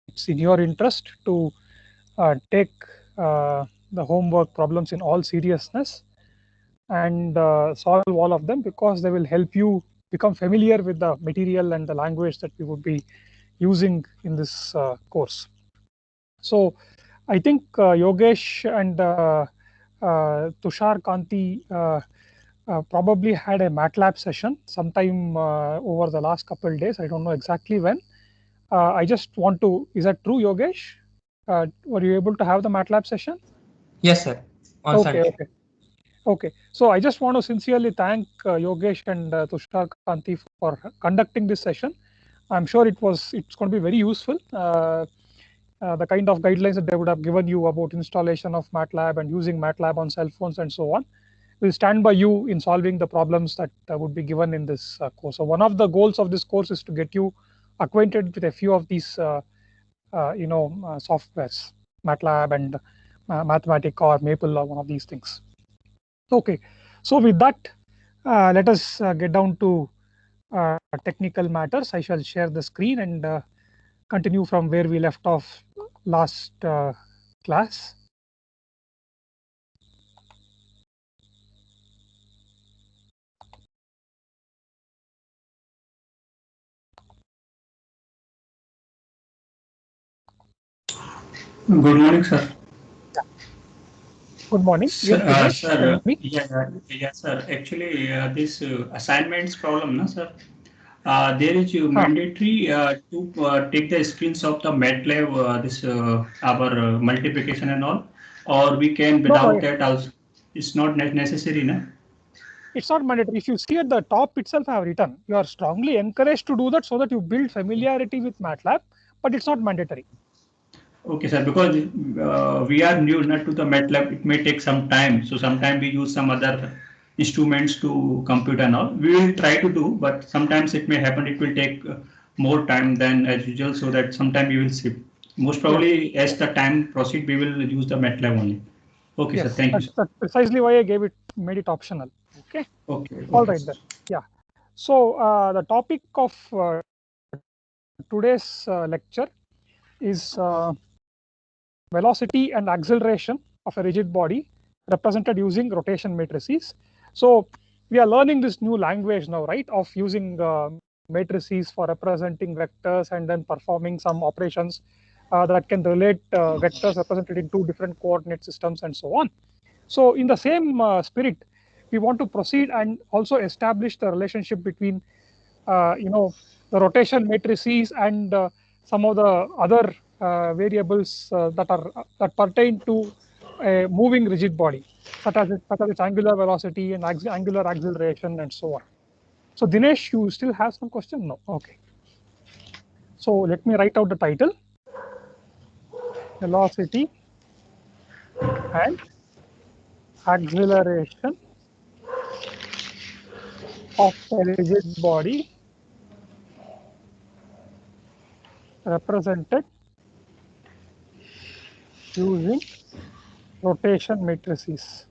it's in your interest to take the homework problems in all seriousness and solve all of them, because they will help you become familiar with the material and the language that we would be using in this course. So I think Yogesh and Tushar Kanti probably had a MATLAB session sometime over the last couple of days. I don't know exactly when. I just want to, is that true, Yogesh? Were you able to have the MATLAB session? Yes, sir. On Okay, Sunday. okay. Okay, so I just want to sincerely thank Yogesh and Tushar Kanti for conducting this session. I'm sure it's going to be very useful. The kind of guidelines that they would have given you about installation of MATLAB and using MATLAB on cell phones and so on will stand by you in solving the problems that would be given in this course. So one of the goals of this course is to get you acquainted with a few of these softwares, MATLAB and Mathematica or Maple or one of these things. Okay, so with that, let us get down to technical matters. I shall share the screen and continue from where we left off last class. Good morning, sir. Good morning. Yes, Dinesh, tell Sir, me. yeah, sir. Actually, this assignments problem, no, sir. There is Huh. mandatory to take the screens of the MATLAB, this our multiplication and all, or we can No, without no, that also. It's not necessary, na? it's not mandatory. If you see at the top itself, I have written, you are strongly encouraged to do that so that you build familiarity with MATLAB, but it's not mandatory. Okay, sir. Because we are new not to the MATLAB, it may take some time. So sometimes we use some other instruments to compute and all. We will try to do, but sometimes it may happen. It will take more time than as usual. So that sometime we will skip. Most Yes, probably, as the time proceed, we will use the MATLAB only. Okay, sir. yes, Thank you, sir. that's precisely why I made it optional. Okay, Okay, all okay, right sir. then. Yeah. So the topic of today's lecture is velocity and acceleration of a rigid body represented using rotation matrices. So we are learning this new language now, right, of using matrices for representing vectors and then performing some operations that can relate vectors represented in two different coordinate systems and so on. So in the same spirit, we want to proceed and also establish the relationship between the rotation matrices and some of the other variables that pertain to a moving rigid body, such as its angular velocity and angular acceleration and so on. So Dinesh, you still have some question? No. Okay. So let me write out the title: velocity and acceleration of a rigid body represented using rotation matrices.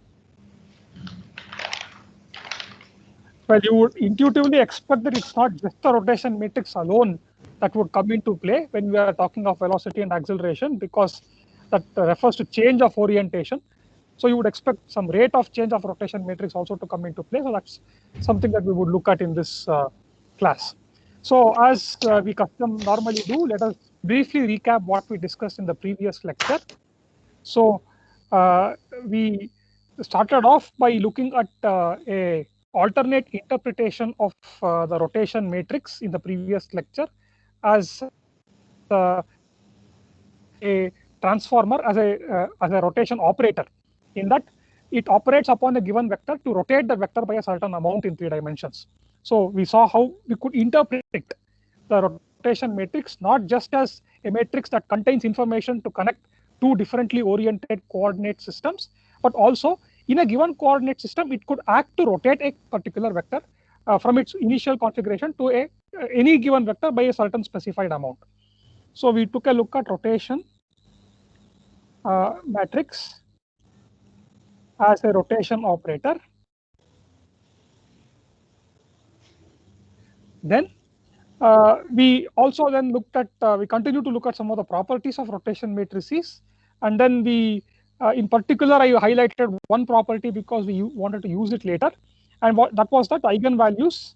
Well, you would intuitively expect that it's not just the rotation matrix alone that would come into play when we are talking of velocity and acceleration, because that refers to change of orientation. So you would expect some rate of change of rotation matrix also to come into play. So that's something that we would look at in this class. So as we custom normally do, let us briefly recap what we discussed in the previous lecture. So uh, we started off by looking at a alternate interpretation of the rotation matrix in the previous lecture as a transformer, as a rotation operator, in that it operates upon a given vector to rotate the vector by a certain amount in 3 dimensions. So we saw how we could interpret the rotation matrix not just as a matrix that contains information to connect two differently oriented coordinate systems, but also in a given coordinate system, it could act to rotate a particular vector from its initial configuration to any given vector by a certain specified amount. So we took a look at rotation matrix as a rotation operator. Then We also then looked at, we continue to look at some of the properties of rotation matrices. And then we, in particular, I highlighted one property because we wanted to use it later. And that was that eigenvalues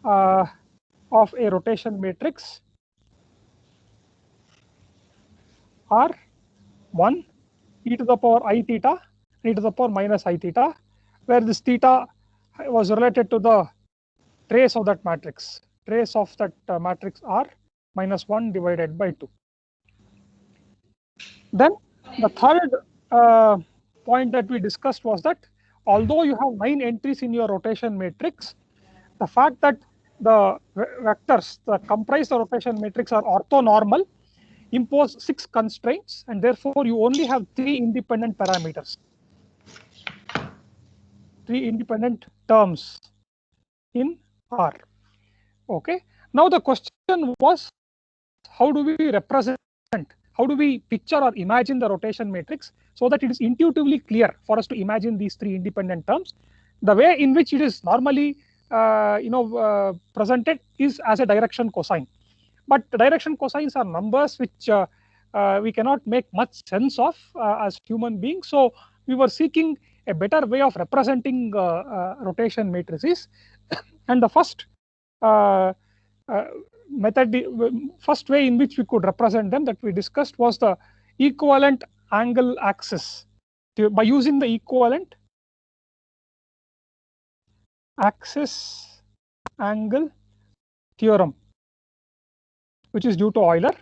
of a rotation matrix are 1, e to the power I theta, e to the power minus I theta, where this theta was related to the trace of that matrix. Trace of that matrix R minus 1 divided by 2. Then the third point that we discussed was that although you have 9 entries in your rotation matrix, the fact that the vectors that comprise the rotation matrix are orthonormal impose 6 constraints, and therefore you only have 3 independent parameters, 3 independent terms in R. Okay. Now the question was, how do we represent, how do we picture or imagine the rotation matrix so that it is intuitively clear for us to imagine these 3 independent terms? The way in which it is normally presented is as a direction cosine. But direction cosines are numbers which we cannot make much sense of as human beings. So we were seeking a better way of representing rotation matrices. And the first first way in which we could represent them that we discussed was the equivalent angle axis. By using the equivalent axis angle theorem, which is due to Euler.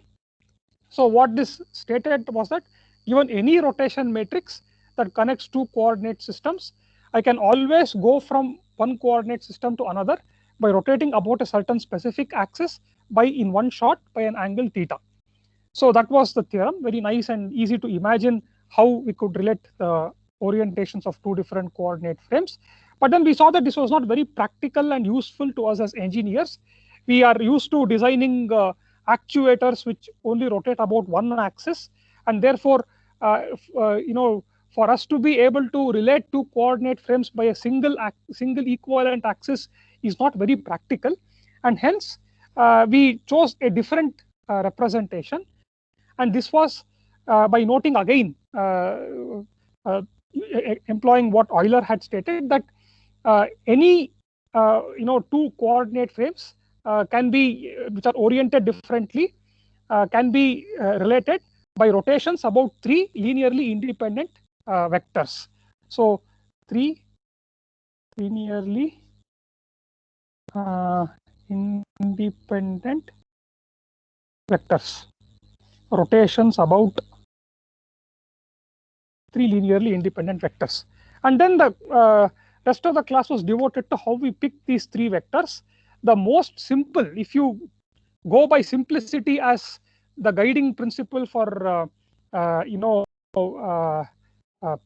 So what this stated was that given any rotation matrix that connects 2 coordinate systems, I can always go from one coordinate system to another by rotating about a certain specific axis in one shot by an angle theta. So that was the theorem, very nice and easy to imagine how we could relate the orientations of 2 different coordinate frames. But then we saw that this was not very practical and useful to us as engineers. We are used to designing actuators which only rotate about one axis, and therefore for us to be able to relate 2 coordinate frames by a single equivalent axis is not very practical, and hence we chose a different representation. And this was by noting again, employing what Euler had stated, that any 2 coordinate frames can be, which are oriented differently, can be related by rotations about 3 linearly independent vectors. So 3 linearly independent vectors, rotations about 3 linearly independent vectors. And then the rest of the class was devoted to how we pick these 3 vectors. The most simple, if you go by simplicity as the guiding principle for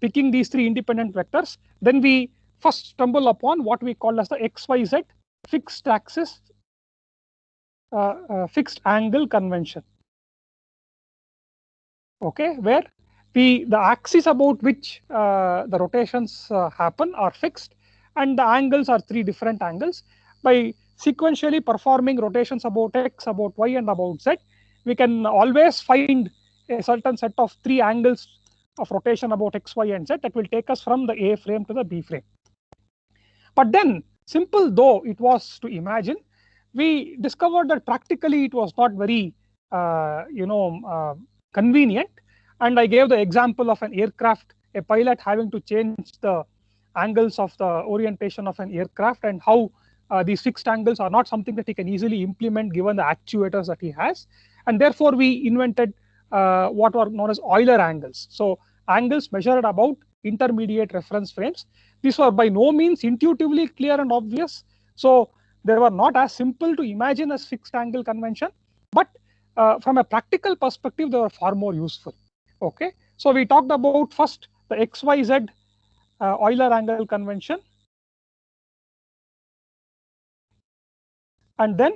picking these 3 independent vectors, then we first stumble upon what we call as the XYZ fixed axis fixed angle convention. Okay, where the axis about which the rotations happen are fixed, and the angles are 3 different angles. By sequentially performing rotations about X, about Y, and about Z, we can always find a certain set of 3 angles of rotation about X, Y, and Z that will take us from the A frame to the B frame. But then, simple though it was to imagine, we discovered that practically it was not very convenient. And I gave the example of an aircraft, a pilot having to change the angles of the orientation of an aircraft, and how these fixed angles are not something that he can easily implement given the actuators that he has. And therefore we invented what were known as Euler angles. So angles measured about intermediate reference frames. These were by no means intuitively clear and obvious. So they were not as simple to imagine as fixed angle convention, but from a practical perspective, they were far more useful. Okay, so we talked about first the XYZ Euler angle convention, and then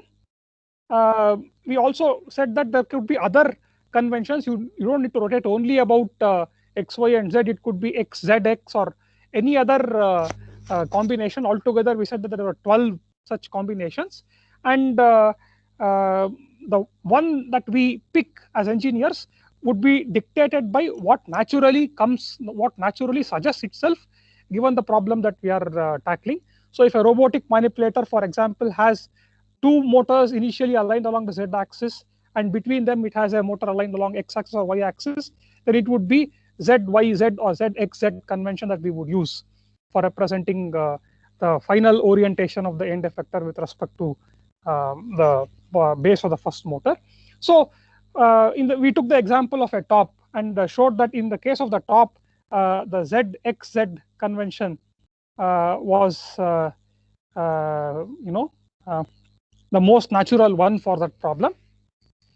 we also said that there could be other conventions. You don't need to rotate only about X, Y, and Z. It could be X, Z, X, or any other combination. Altogether, we said that there were 12 such combinations. and the one that we pick as engineers would be dictated by what naturally suggests itself given the problem that we are tackling. So if a robotic manipulator, for example, has two motors initially aligned along the z-axis, and between them it has a motor aligned along x-axis or y-axis, then it would be ZYZ or ZXZ convention that we would use for representing the final orientation of the end effector with respect to the base of the first motor. So we took the example of a top and showed that in the case of the top, the ZXZ convention was the most natural one for that problem.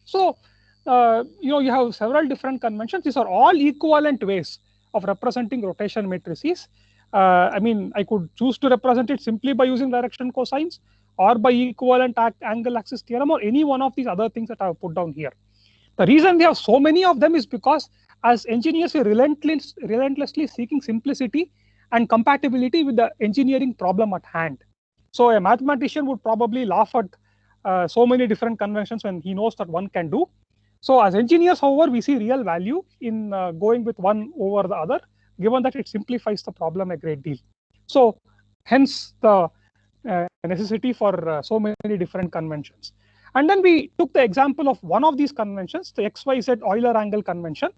So you have several different conventions. These are all equivalent ways of representing rotation matrices. I mean, I could choose to represent it simply by using direction cosines, or by equivalent angle axis theorem, or any one of these other things that I have put down here. The reason we have so many of them is because as engineers, we're relentlessly seeking simplicity and compatibility with the engineering problem at hand. So a mathematician would probably laugh at so many different conventions when he knows that one can do. So as engineers, however, we see real value in going with one over the other, given that it simplifies the problem a great deal. So hence the necessity for so many different conventions. And then we took the example of one of these conventions, the XYZ Euler angle convention,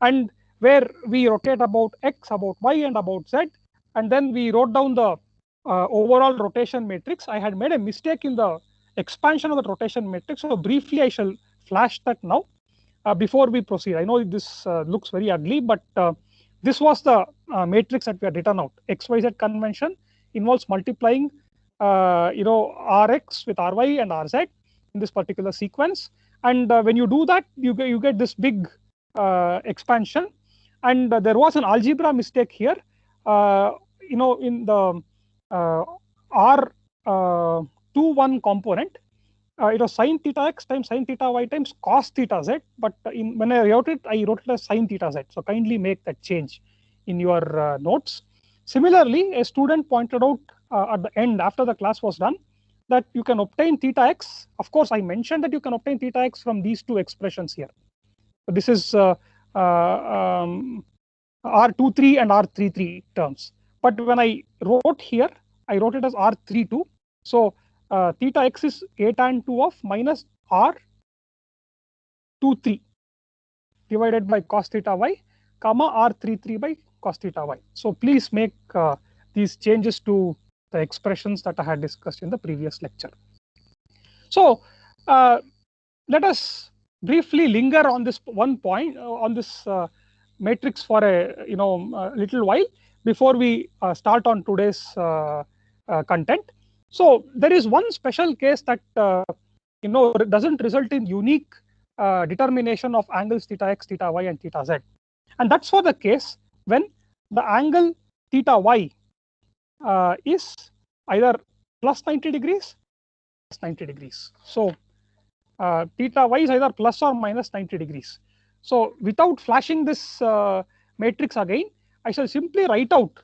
and where we rotate about x, about y, and about z, and then we wrote down the overall rotation matrix. I had made a mistake in the expansion of the rotation matrix, so briefly I shall flash that now before we proceed. I know this looks very ugly, but this was the matrix that we had written out. XYZ convention involves multiplying Rx with Ry and Rz in this particular sequence, and when you do that, you get this big expansion. And there was an algebra mistake here. In the R21 component, it was sin theta x times sin theta y times cos theta z, but when I wrote it as sin theta z. So kindly make that change in your notes. Similarly, a student pointed out at the end, after the class was done, that you can obtain theta x. Of course, I mentioned that you can obtain theta x from these two expressions here. So this is R23 and R33 terms. But when I wrote here, I wrote it as R32. So theta x is a tan 2 of minus R23 divided by cos theta y, comma R33 by cos theta y. So please make these changes to the expressions that I had discussed in the previous lecture. So let us briefly linger on this one point, on this matrix for a little while before we start on today's content. So there is one special case that doesn't result in unique determination of angles theta x, theta y, and theta z, and that's for the case when the angle theta y is either plus 90 degrees, plus 90 degrees. So theta y is either plus or minus 90 degrees. So without flashing this matrix again, I shall simply write out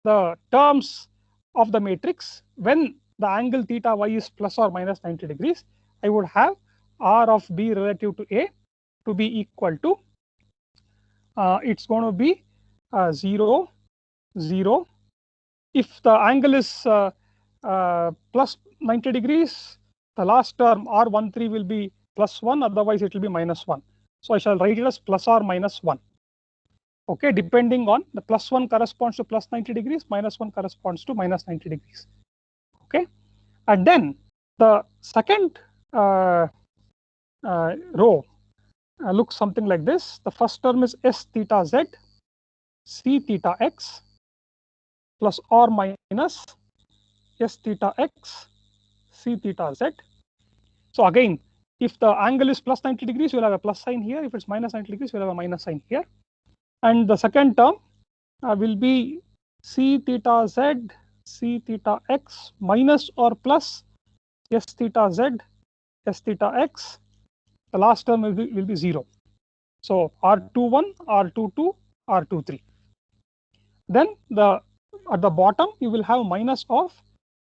the terms of the matrix. When the angle theta y is plus or minus 90 degrees, I would have R of B relative to A to be equal to, it's going to be 0, 0. If the angle is plus 90 degrees, the last term R13 will be plus 1, otherwise it will be minus 1. So I shall write it as plus or minus 1. Okay, depending on the plus 1 corresponds to plus 90 degrees, minus 1 corresponds to minus 90 degrees. Okay, and then the second row looks something like this. The first term is S theta z, C theta x, plus or minus S theta x, C theta z. So again, if the angle is plus 90 degrees, you will have a plus sign here. If it's minus 90 degrees, you will have a minus sign here. And the second term will be C theta z, C theta x minus or plus S theta z, S theta x. The last term will be 0. So R21, R22, R23. Then at the bottom, you will have minus of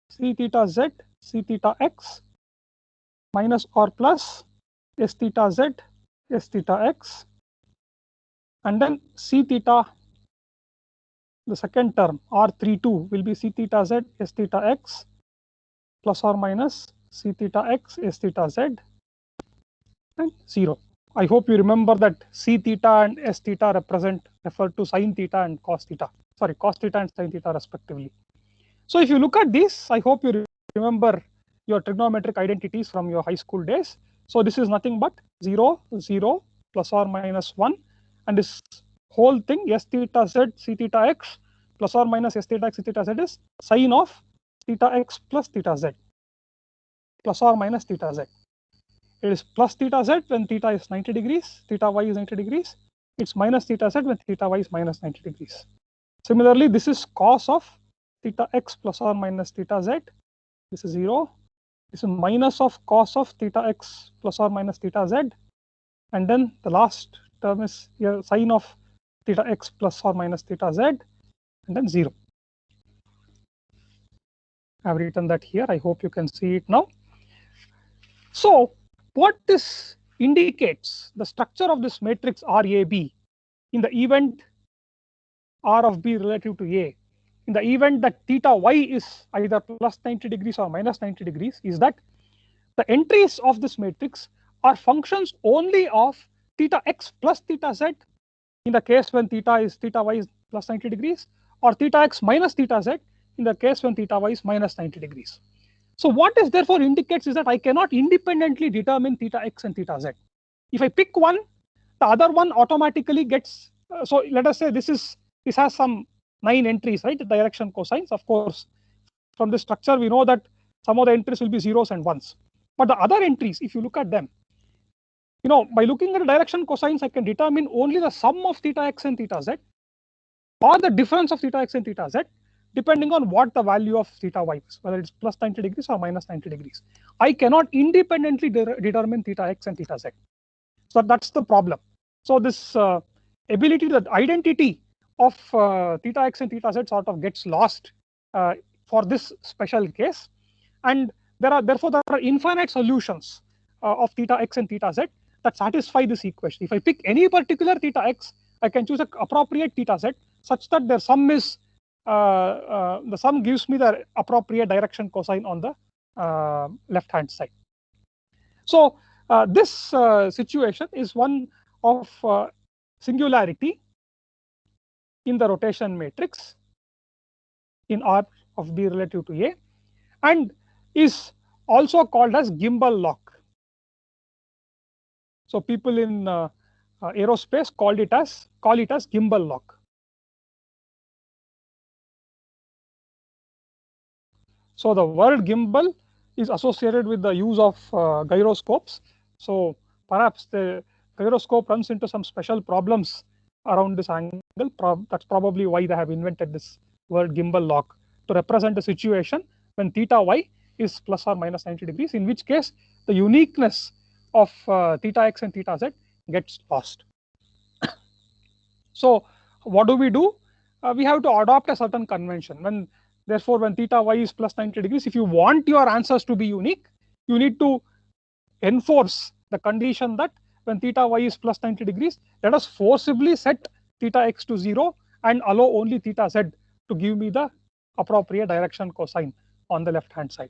C theta z, C theta x, minus or plus s theta z, s theta x, and then c theta, the second term R32 will be c theta z, s theta x, plus or minus c theta x, s theta z, and 0. I hope you remember that c theta and s theta refer to sin theta and cos theta. Sorry, cos theta and sin theta respectively. So if you look at this, I hope you remember your trigonometric identities from your high school days. So this is nothing but 0, 0, plus or minus 1, and this whole thing s theta z, c theta x, plus or minus s theta x, c theta z is sine of theta x plus theta z, plus or minus theta z. It is plus theta z when theta is 90 degrees, theta y is 90 degrees. It's minus theta z when theta y is minus 90 degrees. Similarly, this is cos of theta x plus or minus theta z. This is 0. This is minus of cos of theta x plus or minus theta z. And then the last term is here sine of theta x plus or minus theta z, and then 0. I've written that here. I hope you can see it now. So what this indicates, the structure of this matrix RAB in the event R of B relative to A, in the event that theta y is either plus 90 degrees or minus 90 degrees, is that the entries of this matrix are functions only of theta x plus theta z in the case when theta y is plus 90 degrees, or theta x minus theta z in the case when theta y is minus 90 degrees. So what this therefore indicates is that I cannot independently determine theta x and theta z. If I pick one, the other one automatically gets, so let us say this has some 9 entries, right? The direction cosines. Of course, from this structure, we know that some of the entries will be zeros and ones. But the other entries, if you look at them, by looking at the direction cosines, I can determine only the sum of theta x and theta z, or the difference of theta x and theta z, depending on what the value of theta y is, whether it's plus 90 degrees or minus 90 degrees. I cannot independently determine theta x and theta z. So that's the problem. So this ability, the identity of theta x and theta z sort of gets lost for this special case, and therefore there are infinite solutions of theta x and theta z that satisfy this equation. If I pick any particular theta x, I can choose an appropriate theta z such that their sum is the sum gives me the appropriate direction cosine on the left hand side. So this situation is one of singularity in the rotation matrix in R of B relative to A, and is also called as gimbal lock. So people in aerospace call it as gimbal lock. So the word gimbal is associated with the use of gyroscopes. So perhaps the gyroscope runs into some special problems around this angle. That's probably why they have invented this word gimbal lock to represent a situation when theta y is plus or minus 90 degrees, in which case the uniqueness of theta x and theta z gets lost. So what do? We have to adopt a certain convention. Therefore, when theta y is plus 90 degrees, if you want your answers to be unique, you need to enforce the condition that when theta y is plus 90 degrees, let us forcibly set theta x to 0 and allow only theta z to give me the appropriate direction cosine on the left hand side.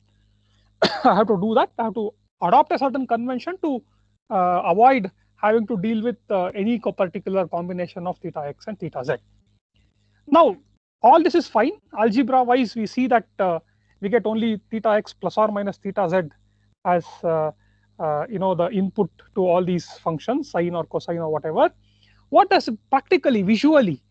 I have to do that. I have to adopt a certain convention to avoid having to deal with any particular combination of theta x and theta z. Now, all this is fine. Algebra wise, we see that we get only theta x plus or minus theta z as the input to all these functions, sine or cosine or whatever. What does practically, visually,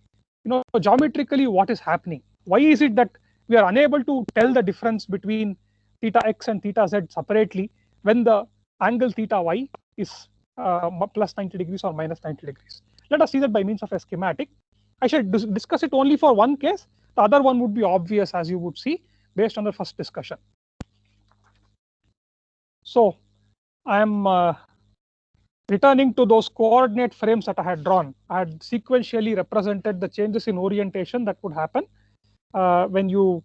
geometrically, what is happening? Why is it that we are unable to tell the difference between theta x and theta z separately when the angle theta y is plus 90 degrees or minus 90 degrees? Let us see that by means of a schematic. I should discuss it only for one case. The other one would be obvious, as you would see, based on the first discussion. So I am returning to those coordinate frames that I had drawn. I had sequentially represented the changes in orientation that would happen when you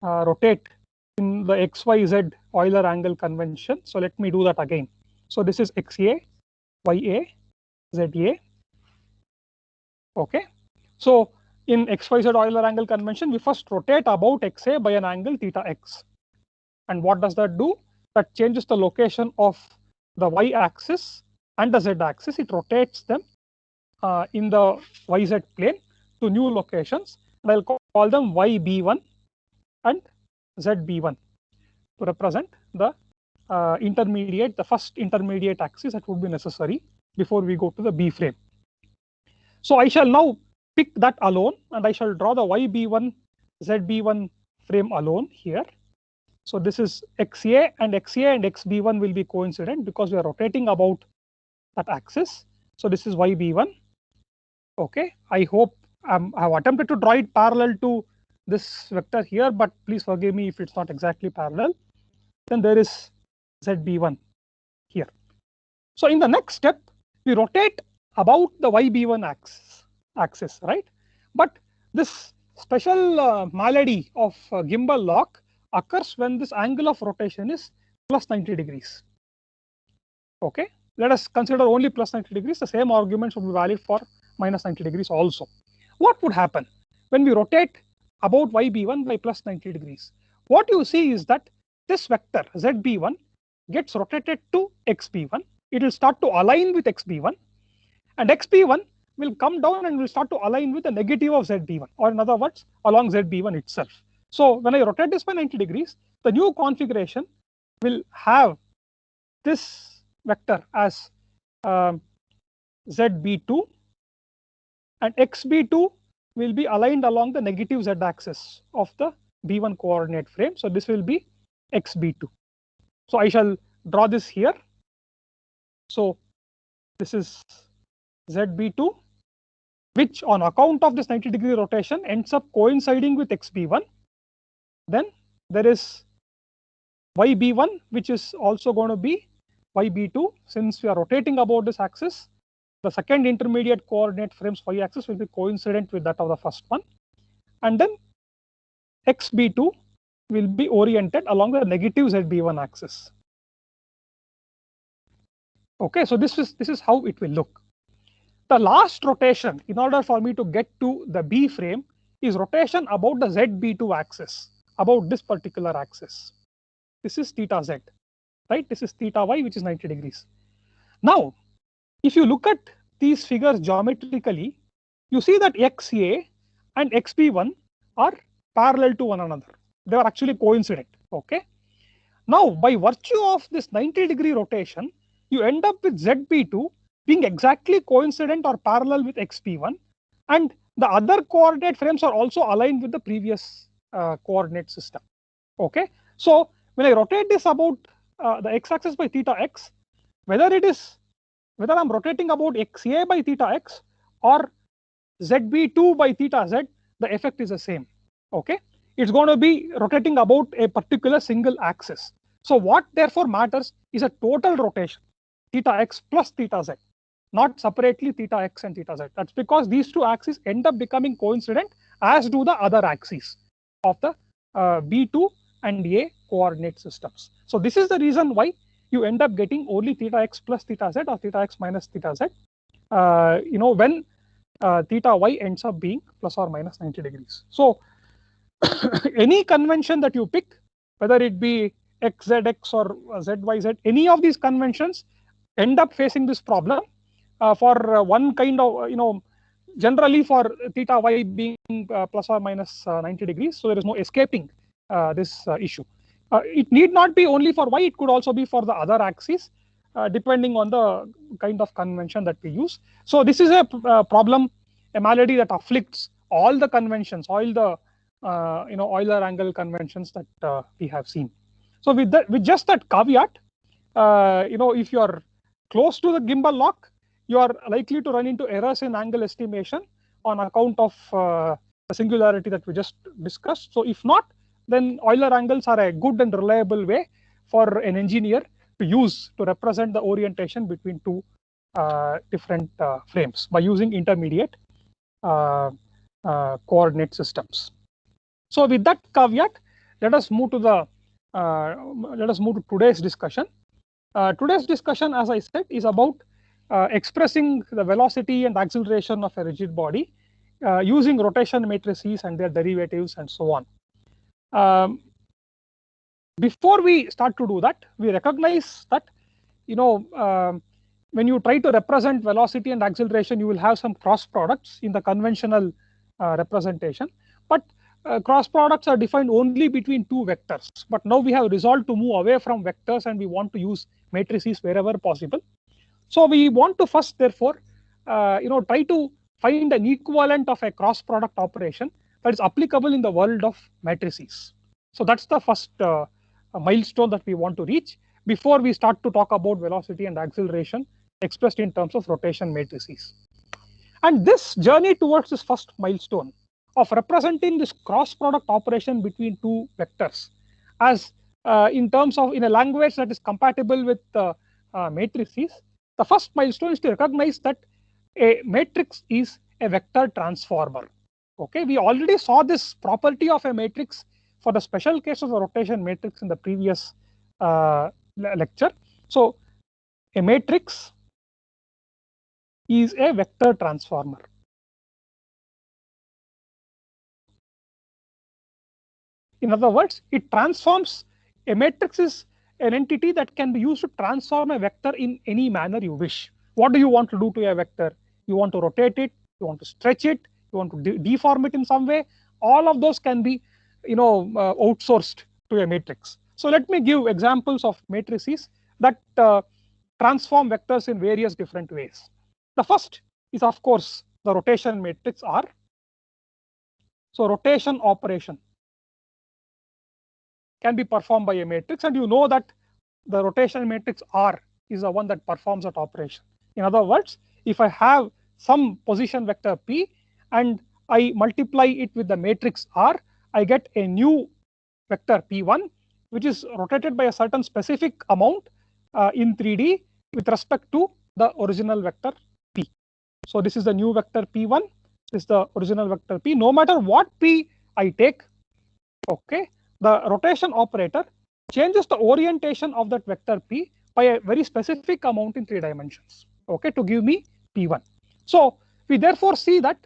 rotate in the XYZ Euler angle convention. So let me do that again. So this is XA, YA, ZA. Okay. So in XYZ Euler angle convention, we first rotate about XA by an angle theta x. And what does that do? That changes the location of the y-axis and the z-axis. It rotates them in the YZ plane to new locations. And I'll call them YB1 and ZB1 to represent the intermediate, the first intermediate axis that would be necessary before we go to the B frame. So I shall now pick that alone, and I shall draw the YB1, ZB1 frame alone here. So this is XA, and XB1 will be coincident because we are rotating about that axis. So this is YB1. Okay, I hope I have attempted to draw it parallel to this vector here, but please forgive me if it's not exactly parallel. Then there is ZB1 here. So in the next step, we rotate about the YB1 axis, right? But this special malady of gimbal lock occurs when this angle of rotation is plus 90 degrees. Okay, let us consider only plus 90 degrees. The same arguments would be valid for minus 90 degrees also. What would happen when we rotate about YB1 by plus 90 degrees? What you see is that this vector ZB1 gets rotated to XB1. It will start to align with XB1, and XB1 will come down and will start to align with the negative of ZB1, or in other words, along ZB1 itself. So when I rotate this by 90 degrees, the new configuration will have this vector as ZB2, and XB2 will be aligned along the negative Z-axis of the B1 coordinate frame. So this will be XB2. So I shall draw this here. So this is ZB2, which on account of this 90-degree rotation ends up coinciding with XB1. Then there is YB1, which is also going to be YB2. Since we are rotating about this axis, the second intermediate coordinate frame's y-axis will be coincident with that of the first one. And then XB2 will be oriented along the negative ZB1 axis. Okay, so this is how it will look. The last rotation, in order for me to get to the B frame, is rotation about the ZB2 axis, about this particular axis. This is theta z, right? This is theta y, which is 90 degrees. Now, if you look at these figures geometrically, you see that XA and XB1 are parallel to one another. They are actually coincident. Okay. Now, by virtue of this 90-degree rotation, you end up with ZB2 being exactly coincident or parallel with XB1, and the other coordinate frames are also aligned with the previous coordinate system. Okay. So when I rotate this about the x-axis by theta x, whether I'm rotating about XA by theta x or ZB2 by theta z, the effect is the same. Okay, it's going to be rotating about a particular single axis. So what therefore matters is a total rotation, theta x plus theta z, not separately theta x and theta z. That's because these two axes end up becoming coincident, as do the other axes of the B2 and A coordinate systems. So this is the reason why you end up getting only theta x plus theta z or theta x minus theta z, when theta y ends up being plus or minus 90 degrees. So any convention that you pick, whether it be xzx or zyz, any of these conventions end up facing this problem for one kind of, generally for theta y being plus or minus 90 degrees. So there is no escaping this issue. It need not be only for y, it could also be for the other axes, depending on the kind of convention that we use. So this is a problem, a malady that afflicts all the conventions, all the Euler angle conventions that we have seen. So with just that caveat, if you are close to the gimbal lock, you are likely to run into errors in angle estimation on account of the singularity that we just discussed. So if not, then Euler angles are a good and reliable way for an engineer to use to represent the orientation between two different frames by using intermediate coordinate systems. So with that caveat, let us move to the let us move to today's discussion. Today's discussion, as I said, is about expressing the velocity and acceleration of a rigid body using rotation matrices and their derivatives and so on. Before we start to do that, we recognize that when you try to represent velocity and acceleration, you will have some cross products in the conventional representation. But cross products are defined only between two vectors. But now we have resolved to move away from vectors and we want to use matrices wherever possible. So we want to first, therefore, try to find an equivalent of a cross product operation that is applicable in the world of matrices. So that's the first milestone that we want to reach before we start to talk about velocity and acceleration expressed in terms of rotation matrices. And this journey towards this first milestone of representing this cross product operation between two vectors as in a language that is compatible with matrices, the first milestone is to recognize that a matrix is a vector transformer. Okay, we already saw this property of a matrix for the special case of a rotation matrix in the previous lecture. So a matrix is a vector transformer. In other words, it transforms. A matrix is an entity that can be used to transform a vector in any manner you wish. What do you want to do to a vector? You want to rotate it, you want to stretch it, you want to deform it in some way. All of those can be outsourced to a matrix. So let me give examples of matrices that transform vectors in various different ways. The first is, of course, the rotation matrix R. So rotation operation can be performed by a matrix, and you know that the rotation matrix R is the one that performs that operation. In other words, if I have some position vector P and I multiply it with the matrix R, I get a new vector P1, which is rotated by a certain specific amount in 3D with respect to the original vector P. So this is the new vector P1, this is the original vector P. No matter what P I take, okay, the rotation operator changes the orientation of that vector P by a very specific amount in 3 dimensions, okay, to give me P1. So we therefore see that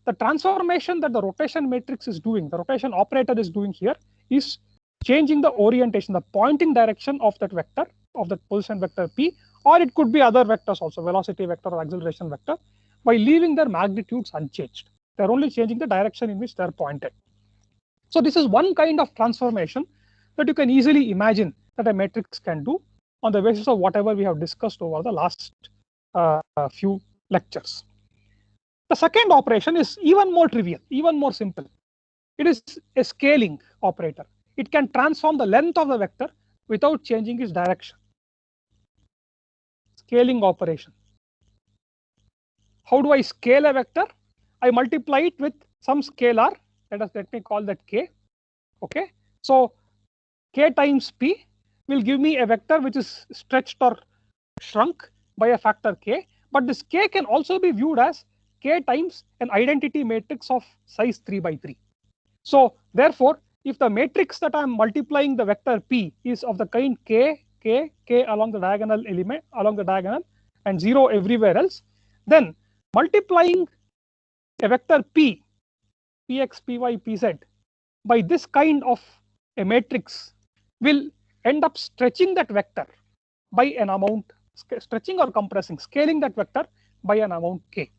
the transformation that the rotation matrix is doing, the rotation operator is doing here, is changing the orientation, the pointing direction of that vector, of that position vector P, or it could be other vectors also, velocity vector or acceleration vector, by leaving their magnitudes unchanged. They're only changing the direction in which they're pointed. So this is one kind of transformation that you can easily imagine that a matrix can do on the basis of whatever we have discussed over the last few lectures. The second operation is even more trivial, even more simple. It is a scaling operator. It can transform the length of the vector without changing its direction. Scaling operation. How do I scale a vector? I multiply it with some scalar. Let me call that k. Okay, so k times p will give me a vector which is stretched or shrunk by a factor k. But this k can also be viewed as k times an identity matrix of size 3 by 3. So therefore, if the matrix that I am multiplying the vector p is of the kind k along the diagonal element, along the diagonal, and 0 everywhere else, then multiplying a vector p, px, py, pz, by this kind of a matrix will end up stretching that vector by an amount, stretching or compressing, scaling that vector by an amount k.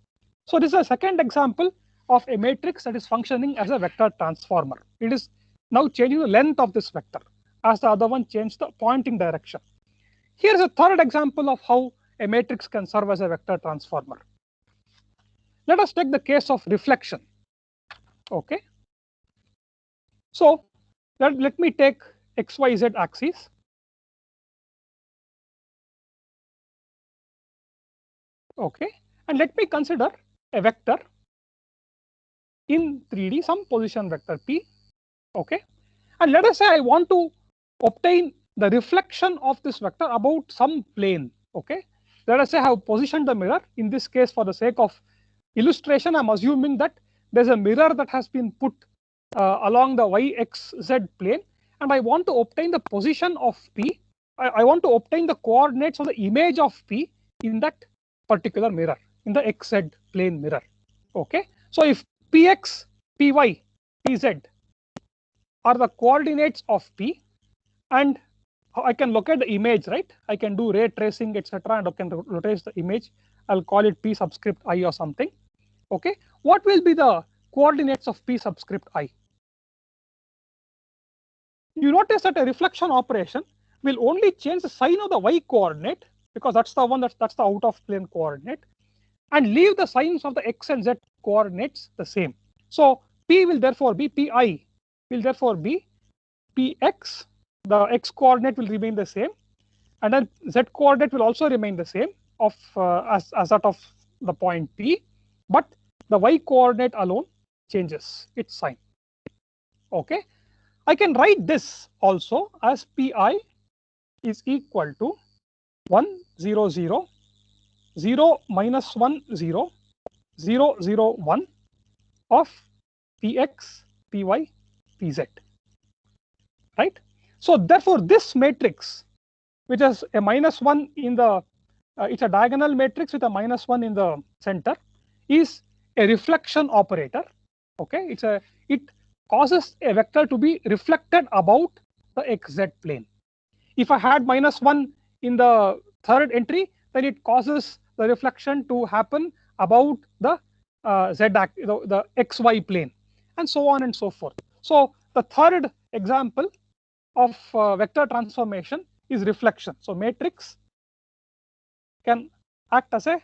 So this is a second example of a matrix that is functioning as a vector transformer. It is now changing the length of this vector as the other one changed the pointing direction. Here is a third example of how a matrix can serve as a vector transformer. Let us take the case of reflection. Okay. So let me take XYZ axis. Okay, and let me consider a vector in 3D, some position vector P. Okay, and let us say I want to obtain the reflection of this vector about some plane. Okay, let us say I have positioned the mirror. In this case, for the sake of illustration, I'm assuming that there's a mirror that has been put along the YXZ plane, and I want to obtain the position of P. I want to obtain the coordinates of the image of P in that particular mirror, in the XZ plane mirror. Okay, so if Px, Py, Pz are the coordinates of P, and I can locate the image, right? I can do ray tracing, etc., and I can rotate the image. I'll call it P subscript I or something. Okay, what will be the coordinates of P subscript I? You notice that a reflection operation will only change the sign of the y coordinate, because that's the one that's the out of plane coordinate, and leave the signs of the x and z coordinates the same. So P will therefore be Pi will therefore be Px. The x coordinate will remain the same, and then z coordinate will also remain the same of as that of the point P, but the y coordinate alone changes its sign. Okay, I can write this also as Pi is equal to 1 0 0 0 minus 1 0 0 0 1 of Px, Py, Pz, right? So therefore this matrix, which is a -1 in the it's a diagonal matrix with a -1 in the center, is a reflection operator. Okay, it causes a vector to be reflected about the xz plane. If I had -1 in the third entry, then it causes the reflection to happen about the the xy plane, and so on and so forth. So the third example of vector transformation is reflection. So matrix can act as a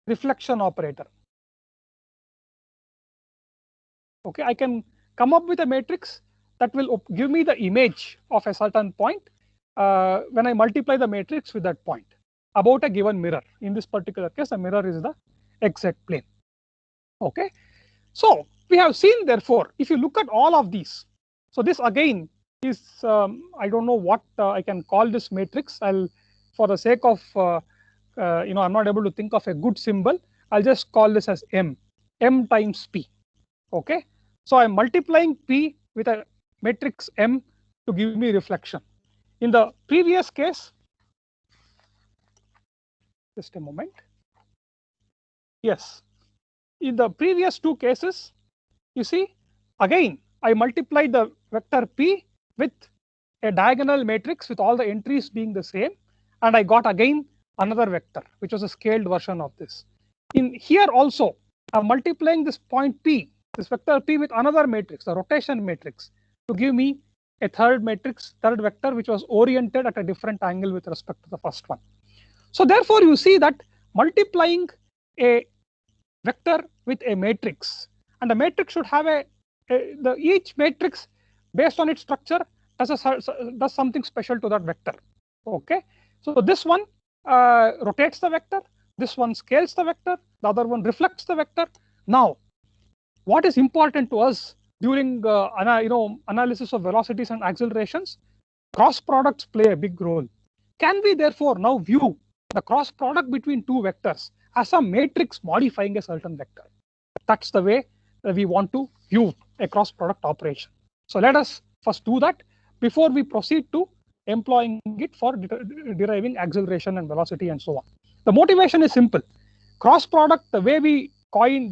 reflection operator. Okay, I can come up with a matrix that will give me the image of a certain point when I multiply the matrix with that point about a given mirror. In this particular case, the mirror is the xz plane. Okay, so we have seen, therefore, if you look at all of these, so this again is I don't know what I can call this matrix. I'll, for the sake of I'm not able to think of a good symbol, I'll just call this as M times P. Okay, so I'm multiplying P with a matrix M to give me reflection. In the previous case, just a moment. Yes, in the previous two cases, you see, again I multiplied the vector P with a diagonal matrix with all the entries being the same, and I got again another vector, which was a scaled version of this. In here also, I'm multiplying this point P, this vector P, with another matrix, the rotation matrix, to give me a third vector, which was oriented at a different angle with respect to the first one. So therefore, you see that multiplying a vector with a matrix, and the matrix should have each matrix based on its structure does something special to that vector. Okay, so this one rotates the vector, this one scales the vector, the other one reflects the vector. Now, what is important to us during analysis of velocities and accelerations? Cross products play a big role. Can we therefore now view the cross product between two vectors as a matrix modifying a certain vector? That's the way that we want to view a cross product operation. So let us first do that before we proceed to employing it for deriving acceleration and velocity and so on. The motivation is simple. Cross product, the way we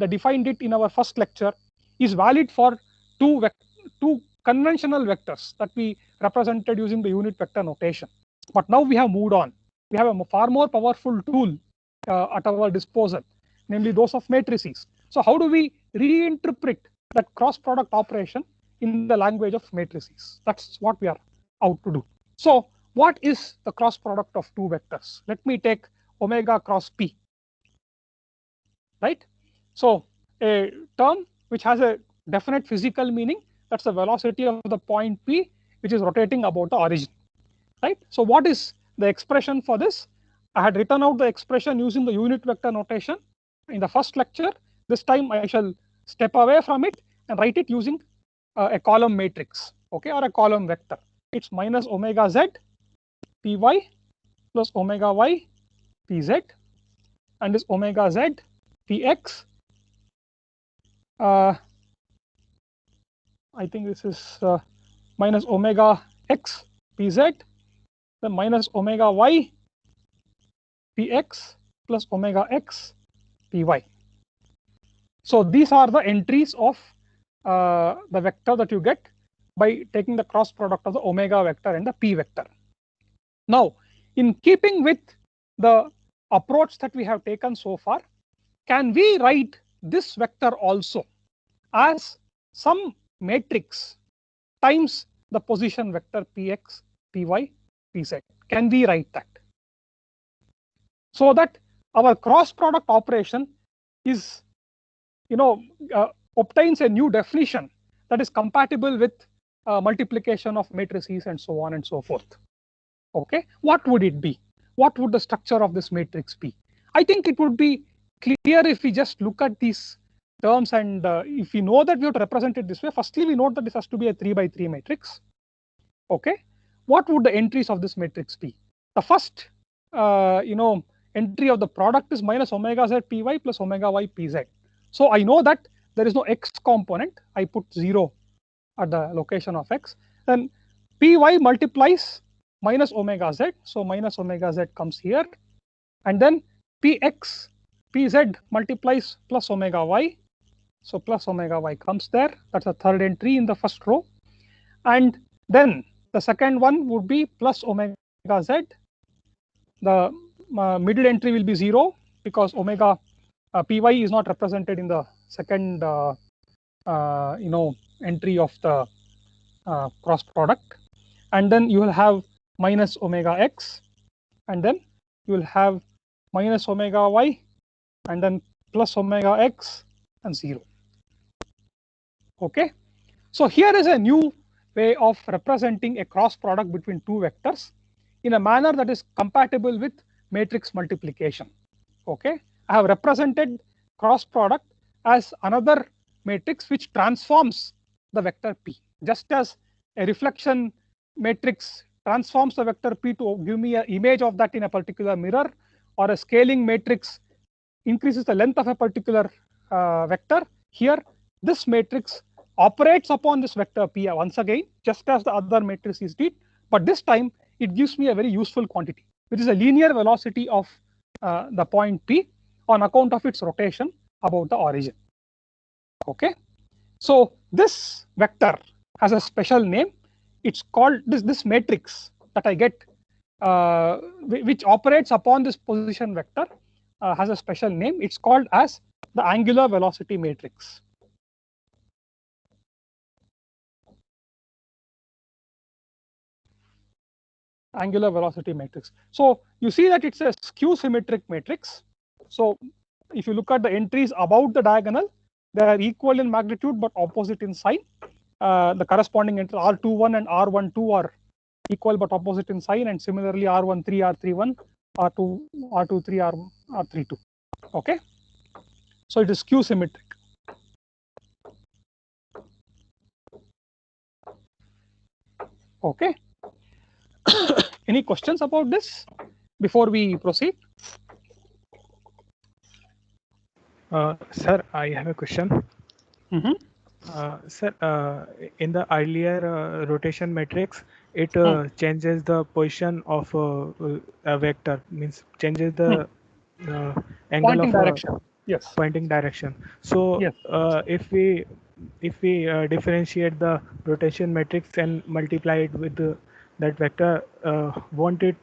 defined it in our first lecture, is valid for two conventional vectors that we represented using the unit vector notation. But now we have moved on. We have a far more powerful tool at our disposal, namely those of matrices. So how do we reinterpret that cross product operation in the language of matrices? That's what we are out to do. So what is the cross product of two vectors? Let me take omega cross P. Right? So a term which has a definite physical meaning, that's the velocity of the point P, which is rotating about the origin. Right? So what is the expression for this? I had written out the expression using the unit vector notation in the first lecture. This time I shall step away from it and write it using a column matrix, okay, or a column vector. It's minus omega z Py plus omega y Pz, and this omega z Px. I think this is minus omega x pz, then minus omega y px plus omega x py. So these are the entries of the vector that you get by taking the cross product of the omega vector and the p vector. Now, in keeping with the approach that we have taken so far, can we write this vector also as some matrix times the position vector px, py, pz? Can we write that? So that our cross product operation is, obtains a new definition that is compatible with multiplication of matrices and so on and so forth. Okay, what would it be? What would the structure of this matrix be? I think it would be clear if we just look at these terms, and if we know that we have to represent it this way. Firstly, we note that this has to be a 3 by 3 matrix. Okay, what would the entries of this matrix be? The first entry of the product is minus omega z py plus omega y pz. So I know that there is no x component. I put 0 at the location of x. Then py multiplies minus omega z, so minus omega z comes here, and then px pz multiplies plus omega y, so plus omega y comes there. That's the third entry in the first row. And then the second one would be plus omega z. The middle entry will be 0 because omega py is not represented in the second entry of the cross product. And then you will have minus omega x, and then you will have minus omega y, and then plus omega x and 0. Okay, so here is a new way of representing a cross product between two vectors in a manner that is compatible with matrix multiplication. Okay, I have represented cross product as another matrix which transforms the vector p, just as a reflection matrix transforms the vector p to give me an image of that in a particular mirror, or a scaling matrix increases the length of a particular vector. Here, this matrix operates upon this vector p once again, just as the other matrices did, but this time it gives me a very useful quantity, which is a linear velocity of the point p on account of its rotation about the origin. Okay, so this vector has a special name. It's called this matrix that I get, which operates upon this position vector, has a special name. It's called as the angular velocity matrix. Angular velocity matrix. So you see that it's a skew symmetric matrix. So if you look at the entries about the diagonal, they are equal in magnitude but opposite in sign. The corresponding entry R21 and R12 are equal but opposite in sign, and similarly R13, R31, R23, R32. Okay, so it is skew symmetric. Okay. Any questions about this before we proceed? Sir, I have a question. Sir, in the earlier rotation matrix, it changes the position of a vector, means changes the angle pointing of direction. Yes. Pointing direction. So yes. If we differentiate the rotation matrix and multiply it with that vector, won't it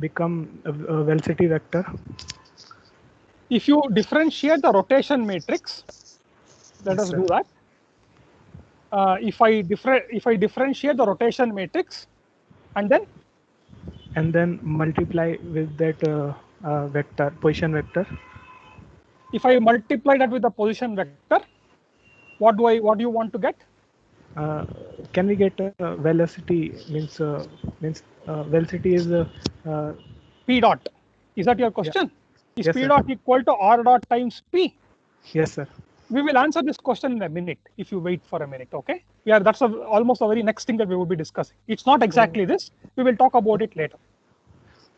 become a velocity vector? If you differentiate the rotation matrix, let us do that. If I differentiate the rotation matrix and then multiply with that vector, position vector. If I multiply that with the position vector, what do you want to get? Can we get velocity? Means velocity is p dot. Is that your question? Yeah. Is yes, p sir. dot equal to r dot times p? Yes, sir. We will answer this question in a minute if you wait for a minute. Okay? Yeah, that's almost the very next thing that we will be discussing. It's not exactly this. We will talk about it later.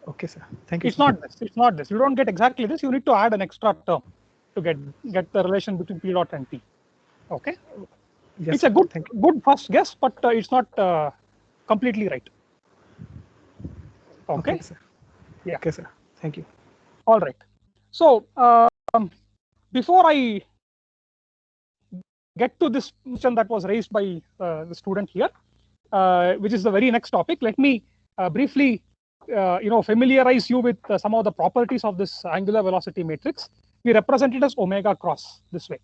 Okay, sir. Thank you. It's not this. It's not this. You don't get exactly this. You need to add an extra term to get the relation between p dot and p. Okay. Yes, It's a sir. Thank you. good first guess, but it's not completely right. Okay. Sir. Yeah. Okay, sir. Thank you. All right. So before I get to this question that was raised by the student here, which is the very next topic, let me briefly familiarize you with some of the properties of this angular velocity matrix. We represent it as omega cross this way.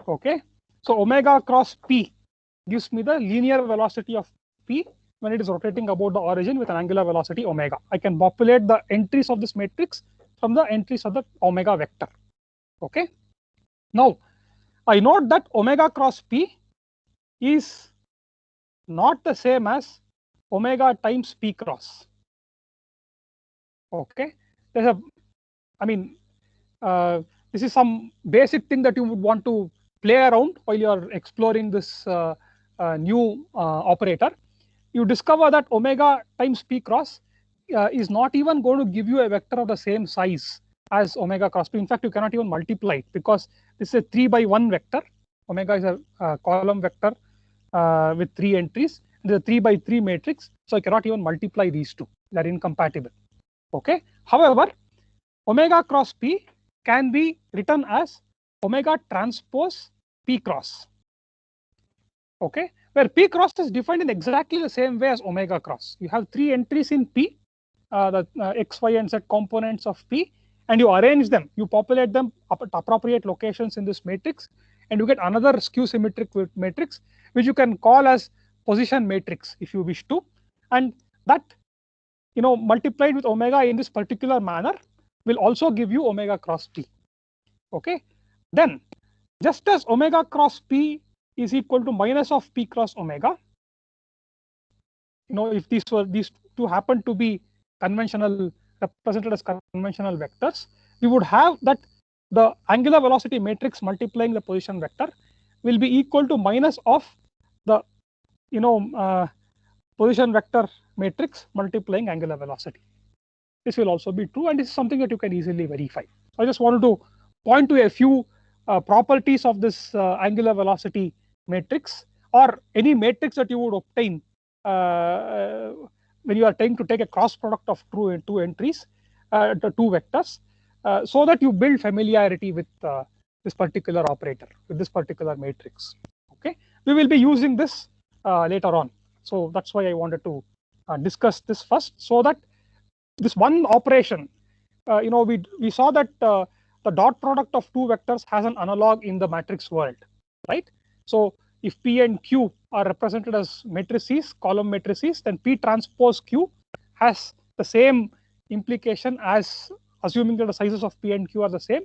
Okay. So omega cross p gives me the linear velocity of p when it is rotating about the origin with an angular velocity omega. I can populate the entries of this matrix from the entries of the omega vector. Okay. Now, I note that omega cross p is not the same as omega times p cross. Okay. There's a, I mean, this is some basic thing that you would want to play around while you are exploring this new operator. You discover that omega times p cross is not even going to give you a vector of the same size as omega cross p. In fact, you cannot even multiply it because this is a 3/1 vector. Omega is a column vector with 3 entries. It is a 3/3 matrix, so I cannot even multiply these two. They are incompatible. Okay. However, omega cross p can be written as omega transpose p cross. Okay, where p cross is defined in exactly the same way as omega cross. You have 3 entries in p, the x, y, and z components of p, and you arrange them. You populate them up at appropriate locations in this matrix, and you get another skew symmetric matrix, which you can call as position matrix if you wish to, and that multiplied with omega in this particular manner will also give you omega cross p. Okay, then just as omega cross p is equal to minus of p cross omega, if these two happen to be conventional, represented as conventional vectors, we would have that the angular velocity matrix multiplying the position vector will be equal to minus of the position vector matrix multiplying angular velocity. This will also be true, and this is something that you can easily verify. I just wanted to point to a few properties of this angular velocity matrix, or any matrix that you would obtain when you are trying to take a cross product of two entries, the two vectors, so that you build familiarity with this particular operator, with this particular matrix. Okay, we will be using this later on, so that's why I wanted to discuss this first, so that this one operation, we saw that the dot product of two vectors has an analog in the matrix world, right? So if p and q are represented as matrices, column matrices, then p transpose q has the same implication as assuming that the sizes of p and q are the same,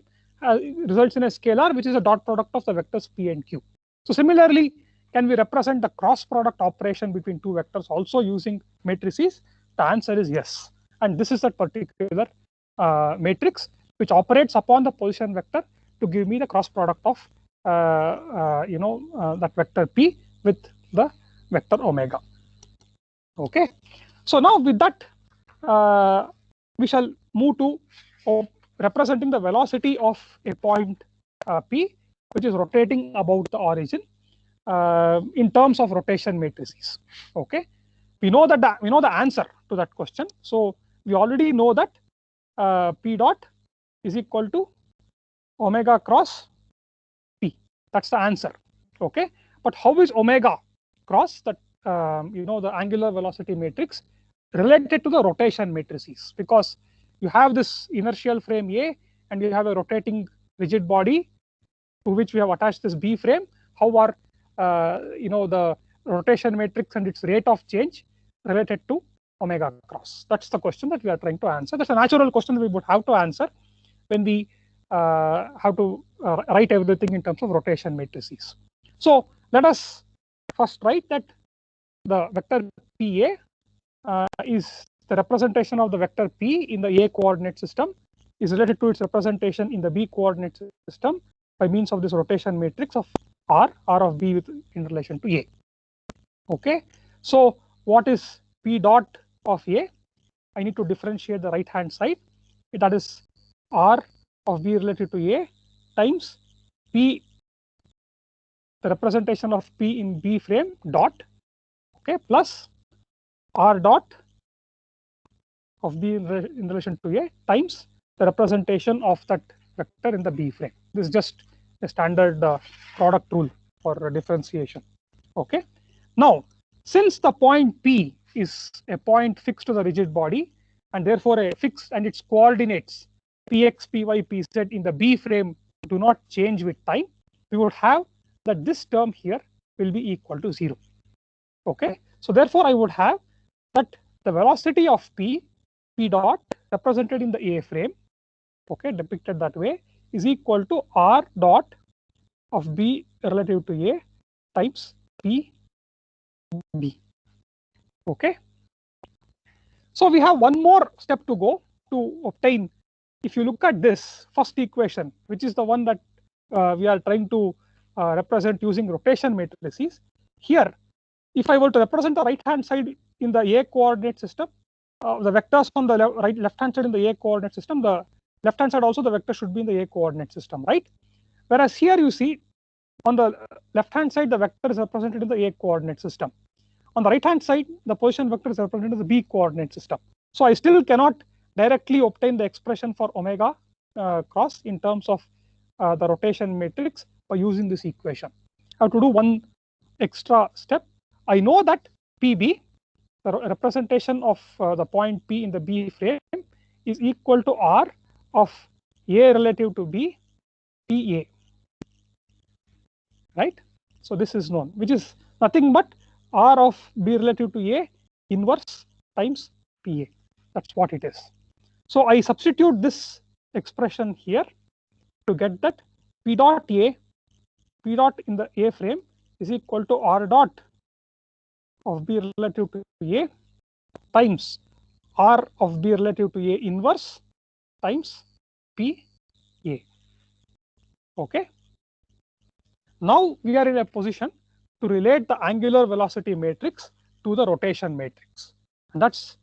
results in a scalar which is a dot product of the vectors p and q. So similarly, can we represent the cross product operation between two vectors also using matrices? The answer is yes. And this is that particular matrix which operates upon the position vector to give me the cross product of that vector p with the vector omega. Okay, so now with that we shall move to representing the velocity of a point p which is rotating about the origin in terms of rotation matrices. Okay, we know that we know the answer to that question. So we already know that p dot is equal to omega cross p. That's the answer. Okay, but how is omega cross that the angular velocity matrix related to the rotation matrices? Because you have this inertial frame A and you have a rotating rigid body to which we have attached this B frame. How are the rotation matrix and its rate of change related to omega cross? That's the question that we are trying to answer. That's a natural question that we would have to answer when we have to write everything in terms of rotation matrices. So let us first write that the vector PA is the representation of the vector P in the A coordinate system is related to its representation in the B coordinate system by means of this rotation matrix of R of B in relation to A. Okay, so what is P dot of A? I need to differentiate the right hand side. That is R of B related to A times P the representation of P in B frame dot, okay, plus R dot of B in relation to A times the representation of that vector in the B frame. This is just a standard product rule for differentiation. Okay. Now, since the point P is a point fixed to the rigid body and therefore a fixed and its coordinates Px, Py, Pz in the B frame do not change with time, we would have that this term here will be equal to 0. Okay. So therefore, I would have that the velocity of P dot represented in the A frame, okay, depicted that way, is equal to R dot of B relative to A times P B. Okay. So we have one more step to go to obtain. If you look at this first equation, which is the one that we are trying to represent using rotation matrices, here, if I were to represent the right hand side in the A coordinate system, the vectors on the left hand side in the A coordinate system, the left hand side also the vector should be in the A coordinate system, right? Whereas here you see on the left hand side the vector is represented in the A coordinate system. On the right hand side the position vector is represented in the B coordinate system. So I still cannot directly obtain the expression for omega cross in terms of the rotation matrix by using this equation. I have to do one extra step. I know that PB, the representation of the point P in the B frame, is equal to R of A relative to B, PA. Right? So this is known, which is nothing but R of B relative to A inverse times PA. That's what it is. So I substitute this expression here to get that P dot A, P dot in the A frame is equal to R dot of B relative to A times R of B relative to A inverse times P A. Okay. Now we are in a position to relate the angular velocity matrix to the rotation matrix, and that's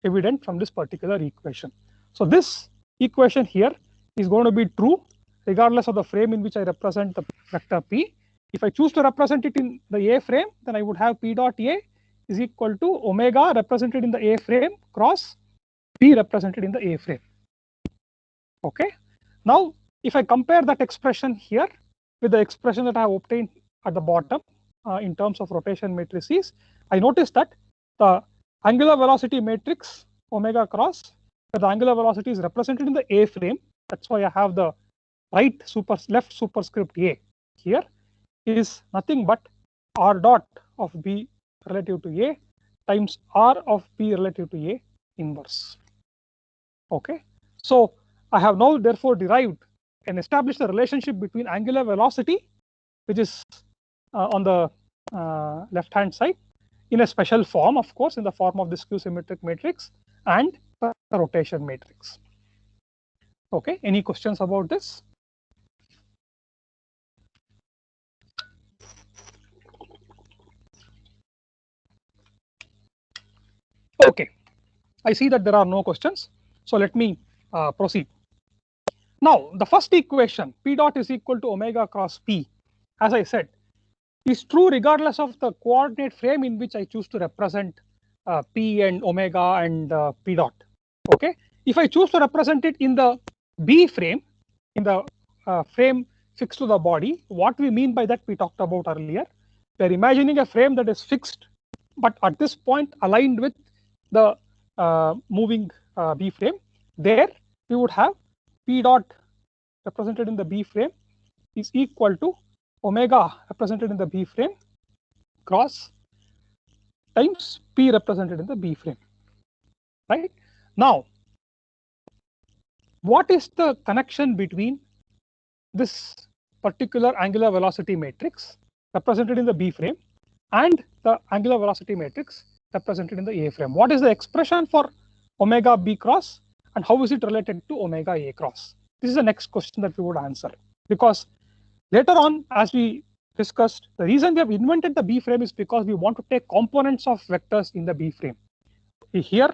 evident from this particular equation. So this equation here is going to be true regardless of the frame in which I represent the vector P. If I choose to represent it in the A frame, then I would have P dot A is equal to omega represented in the A frame cross P represented in the A frame. Okay. Now, if I compare that expression here with the expression that I have obtained at the bottom in terms of rotation matrices, I notice that the angular velocity matrix omega cross, where the angular velocity is represented in the A frame, that's why I have the left superscript A here, is nothing but R dot of B relative to A times R of B relative to A inverse. Okay. So I have now therefore derived and established the relationship between angular velocity, which is on the left hand side, in a special form, of course, in the form of this skew symmetric matrix, and the rotation matrix. Okay. Any questions about this? Okay, I see that there are no questions. So let me proceed. Now, the first equation, P dot is equal to omega cross P, as I said, is true regardless of the coordinate frame in which I choose to represent P and omega and P dot. Okay. If I choose to represent it in the B frame, in the frame fixed to the body, what we mean by that we talked about earlier. We are imagining a frame that is fixed, but at this point aligned with the moving B frame. There we would have P dot represented in the B frame is equal to omega represented in the B frame cross times P represented in the B frame. Right? Now, what is the connection between this particular angular velocity matrix represented in the B frame and the angular velocity matrix represented in the A frame? What is the expression for omega B cross and how is it related to omega A cross? This is the next question that we would answer, because later on, as we discussed, the reason we have invented the B frame is because we want to take components of vectors in the B frame. Here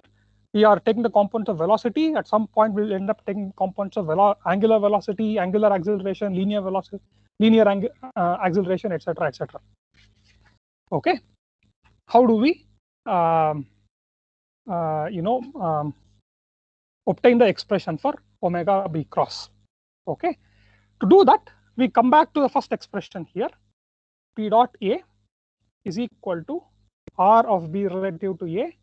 we are taking the components of velocity. At some point we'll end up taking components of angular velocity, angular acceleration, linear velocity, linear acceleration, etc., etc. Okay, how do we obtain the expression for omega b cross? Okay, to do that, we come back to the first expression here. P dot A is equal to R of B relative to A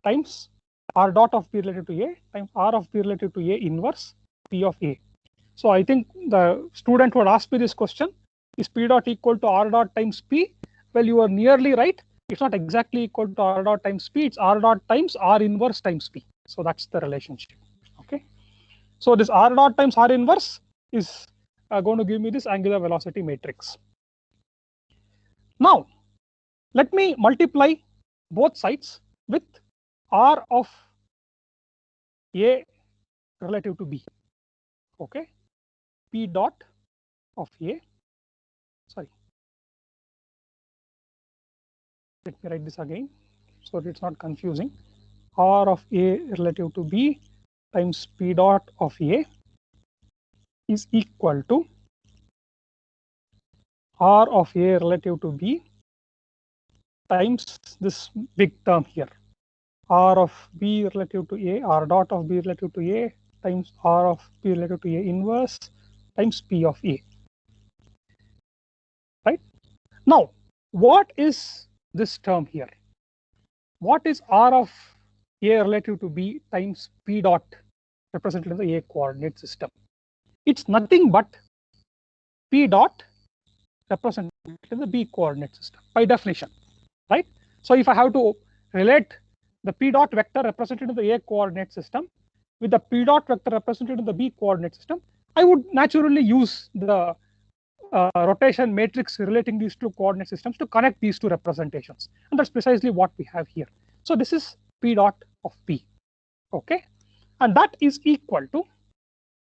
times R dot of B relative to A times R of B relative to A inverse P of A. So I think the student would ask me this question: is P dot equal to R dot times P? Well, you are nearly right. It's not exactly equal to R dot times P. It's R dot times R inverse times P. So that's the relationship. Okay. So this R dot times R inverse is going to give me this angular velocity matrix. Now, let me multiply both sides with R of A relative to B. Okay. P dot of A. Sorry. Let me write this again so that it's not confusing. R of A relative to B times P dot of A is equal to R of A relative to B times this big term here, R of B relative to A, R dot of B relative to A times R of B relative to A inverse times P of A. Right? Now, what is this term here? What is R of A relative to B times P dot represented in the A coordinate system? It's nothing but P dot represented in the B coordinate system by definition, right? So if I have to relate the P dot vector represented in the A coordinate system with the P dot vector represented in the B coordinate system, I would naturally use the rotation matrix relating these two coordinate systems to connect these two representations. And that's precisely what we have here. So this is P dot of P, okay? And that is equal to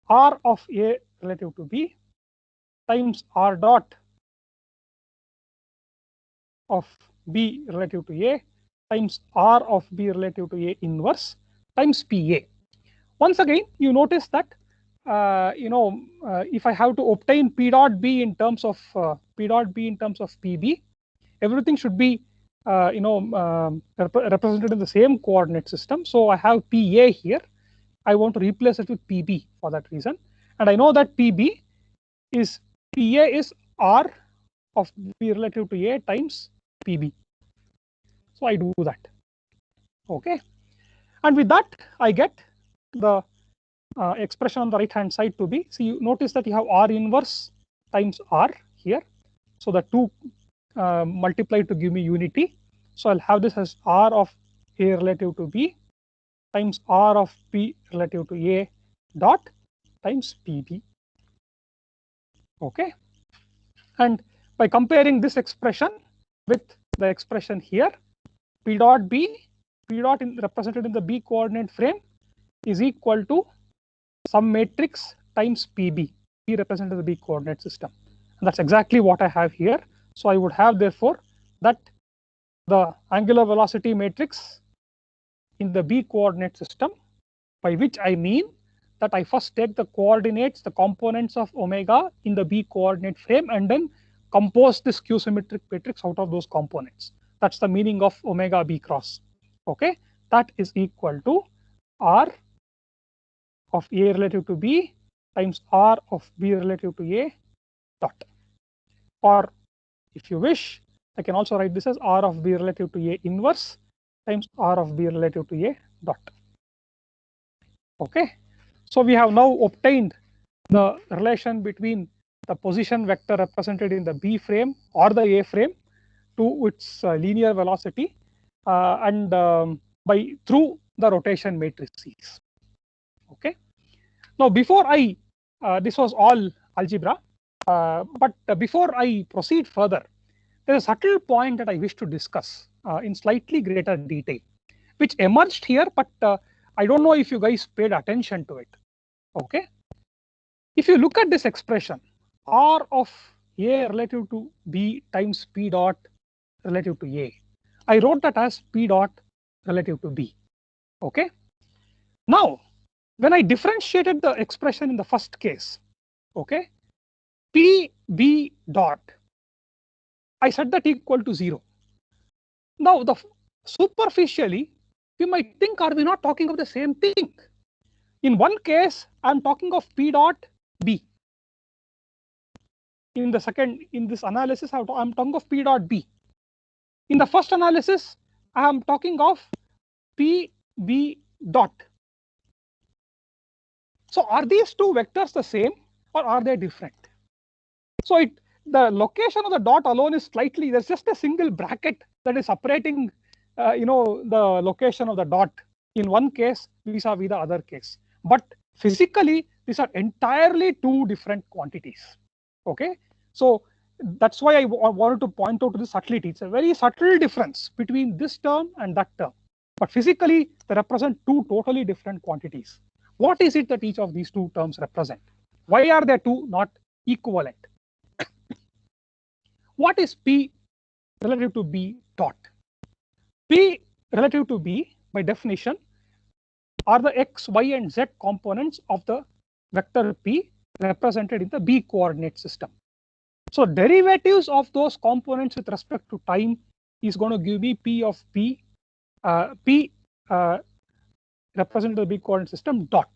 R of A relative to B times R dot of B relative to A times R of B relative to A inverse times PA. Once again, you notice that if I have to obtain P dot B in terms of PB, everything should be represented in the same coordinate system. So I have PA here. I want to replace it with PB for that reason, and I know that PA is R of B relative to A times PB. So I do that. Okay, and with that I get the expression on the right hand side to be. See, you notice that you have R inverse times R here. So the two multiplied to give me unity. So I'll have this as R of A relative to B times R of P relative to A dot times PB. Okay, and by comparing this expression with the expression here, P dot represented in the B coordinate frame is equal to some matrix times PB, P represented in the B coordinate system. And that's exactly what I have here. So I would have therefore that the angular velocity matrix in the B coordinate system, by which I mean that I first take the coordinates, the components of omega in the B coordinate frame, and then compose this Q symmetric matrix out of those components. That's the meaning of omega B cross. Okay, that is equal to R of A relative to B times R of B relative to A dot. Or if you wish, I can also write this as R of B relative to A inverse times R of B relative to A dot. Okay, so we have now obtained the relation between the position vector represented in the B frame or the A frame to its linear velocity and through the rotation matrices. Okay, now before I this was all algebra, but before I proceed further, there is a subtle point that I wish to discuss in slightly greater detail, which emerged here, but I don't know if you guys paid attention to it. Okay, if you look at this expression, R of A relative to B times P dot relative to A, I wrote that as P dot relative to B. Okay, now when I differentiated the expression in the first case, okay, PB dot, I set that equal to 0. Now, superficially, we might think, are we not talking of the same thing? In one case, I'm talking of P dot B. In this analysis, I'm talking of P dot B. In the first analysis, I am talking of PB dot. So are these two vectors the same or are they different? So the location of the dot alone is slightly, there's just a single bracket that is separating the location of the dot in one case vis-a-vis the other case. But physically, these are entirely two different quantities. Okay, so that's why I wanted to point out to the subtlety. It's a very subtle difference between this term and that term. But physically, they represent two totally different quantities. What is it that each of these two terms represent? Why are they two not equivalent? What is P relative to B dot? P relative to B, by definition, are the x, y, and z components of the vector P represented in the B coordinate system. So derivatives of those components with respect to time is going to give me P of P, represented the B coordinate system dot.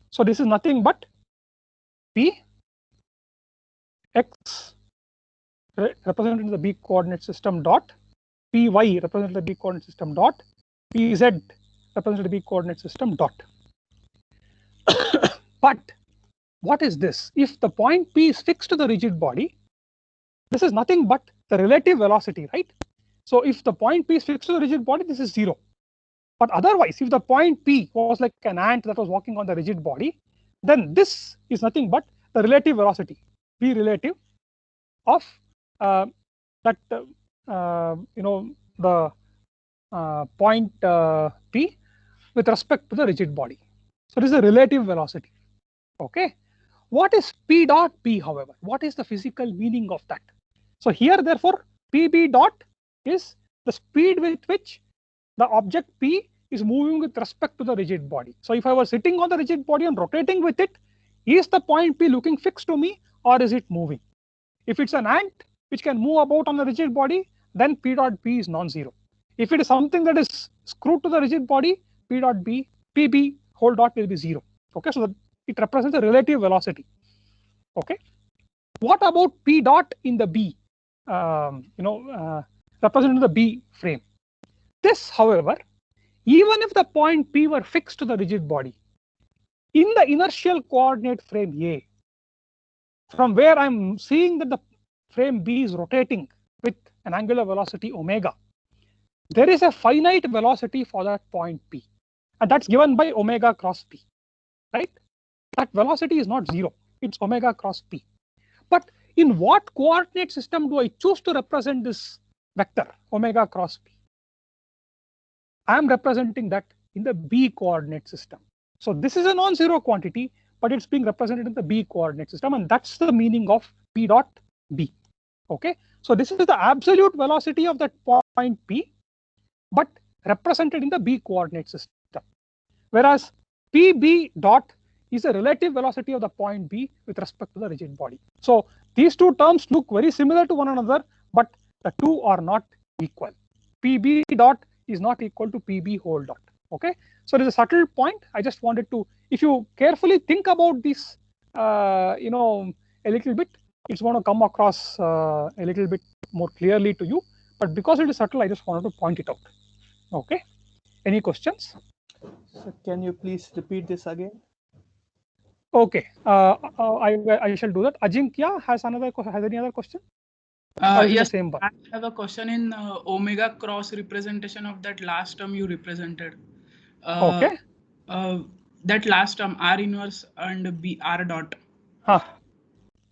So this is nothing but P x represented in the B coordinate system dot, Py represented the B coordinate system dot, Pz represented the B coordinate system dot. But what is this? If the point P is fixed to the rigid body, this is nothing but the relative velocity, right? So if the point P is fixed to the rigid body, this is 0. But otherwise, if the point P was like an ant that was walking on the rigid body, then this is nothing but the relative velocity, P relative of the point P with respect to the rigid body. So this is a relative velocity. Okay. What is P dot P, however? What is the physical meaning of that? So here, therefore, PB dot is the speed with which the object P is moving with respect to the rigid body. So if I was sitting on the rigid body and rotating with it, is the point P looking fixed to me or is it moving? If it's an ant which can move about on the rigid body, then P dot P is non-zero. If it is something that is screwed to the rigid body, P dot B, PB whole dot will be 0. Okay, so it represents a relative velocity. Okay, what about P dot in the B? Representing the B frame. This, however, even if the point P were fixed to the rigid body, in the inertial coordinate frame A, from where I'm seeing that the frame B is rotating with an angular velocity omega, there is a finite velocity for that point P, and that's given by omega cross P, right? That velocity is not 0, it's omega cross P. But in what coordinate system do I choose to represent this vector, omega cross P? I am representing that in the B coordinate system. So this is a non-zero quantity, but it's being represented in the B coordinate system, and that's the meaning of P dot B. Okay, so this is the absolute velocity of that point P, but represented in the B coordinate system. Whereas PB dot is the relative velocity of the point B with respect to the rigid body. So these two terms look very similar to one another, but the two are not equal. PB dot is not equal to PB whole dot. Okay, so there's a subtle point. I just wanted to, if you carefully think about this, a little bit, it's going to come across a little bit more clearly to you. But because it is subtle, I just wanted to point it out. Okay, any questions? So can you please repeat this again? Okay, I shall do that. Ajinkya has any other question? Yes, the same one. I have a question in omega cross representation of that last term you represented. Okay. That last term R inverse and B R dot.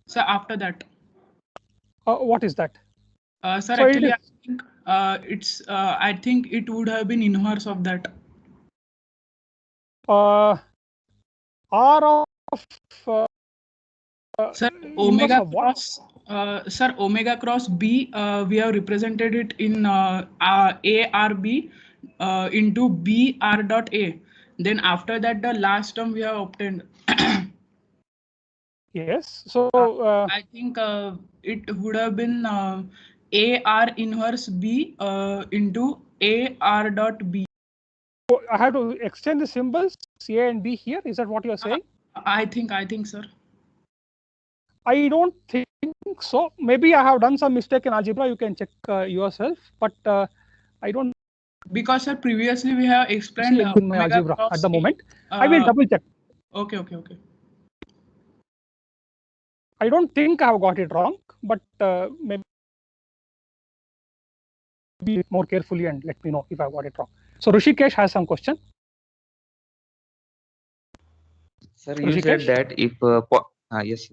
So after that. What is that? Sir, so actually, I think it would have been inverse of that. R of sir, omega cross. Sir, omega cross B, we have represented it in A R B into B R dot A. Then after that, the last term we have obtained. Yes. So I think it would have been AR inverse B into AR dot B. I have to extend the symbols A and B here. Is that what you are saying? I think, sir. I don't think so. Maybe I have done some mistake in algebra. You can check yourself, but I don't Because sir, previously we have explained see it in my omega algebra cross at the E. moment. I will double check. Okay. I don't think I have got it wrong, but maybe more carefully and let me know if I got it wrong. So Rishikesh has some question. Sir, you said Rishikesh? that if yes,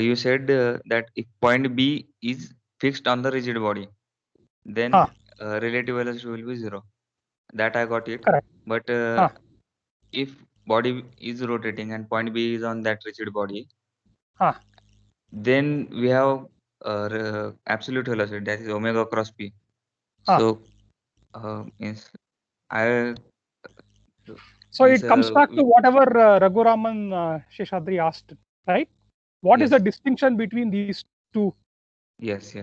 you said that if point B is fixed on the rigid body, then relative velocity will be 0. That I got it. Correct. But if body is rotating and point B is on that rigid body, then we have absolute velocity, that is omega cross P. So means I. So it comes back to whatever Raghuraman Sheshadri asked, right? What is the distinction between these two? Yes.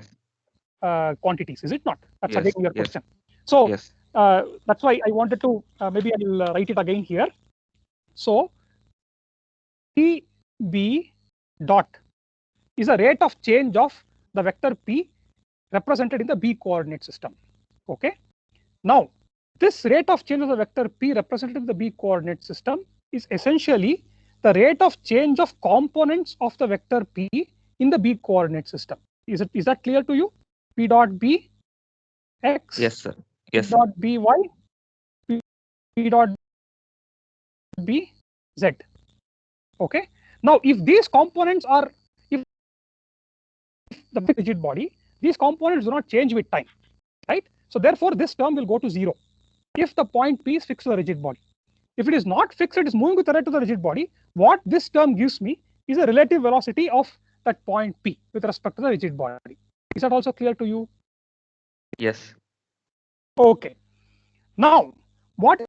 Quantities, is it not? That's Yes, again your yes. question. So Yes. That's why I wanted to maybe I'll write it again here. So P dot is a rate of change of the vector P represented in the B coordinate system. Okay. Now this rate of change of the vector P represented in the B coordinate system is essentially the rate of change of components of the vector P in the B coordinate system. Is that clear to you? P dot B X. Yes, sir. P dot B Y. P dot B Z. Okay. Now, if these components are, if the rigid body, these components do not change with time, right? So therefore, this term will go to 0 if the point P is fixed to the rigid body. If it is not fixed, it is moving with respect to the rigid body. What this term gives me is a relative velocity of that point P with respect to the rigid body. Is that also clear to you? Yes. Okay. Now, what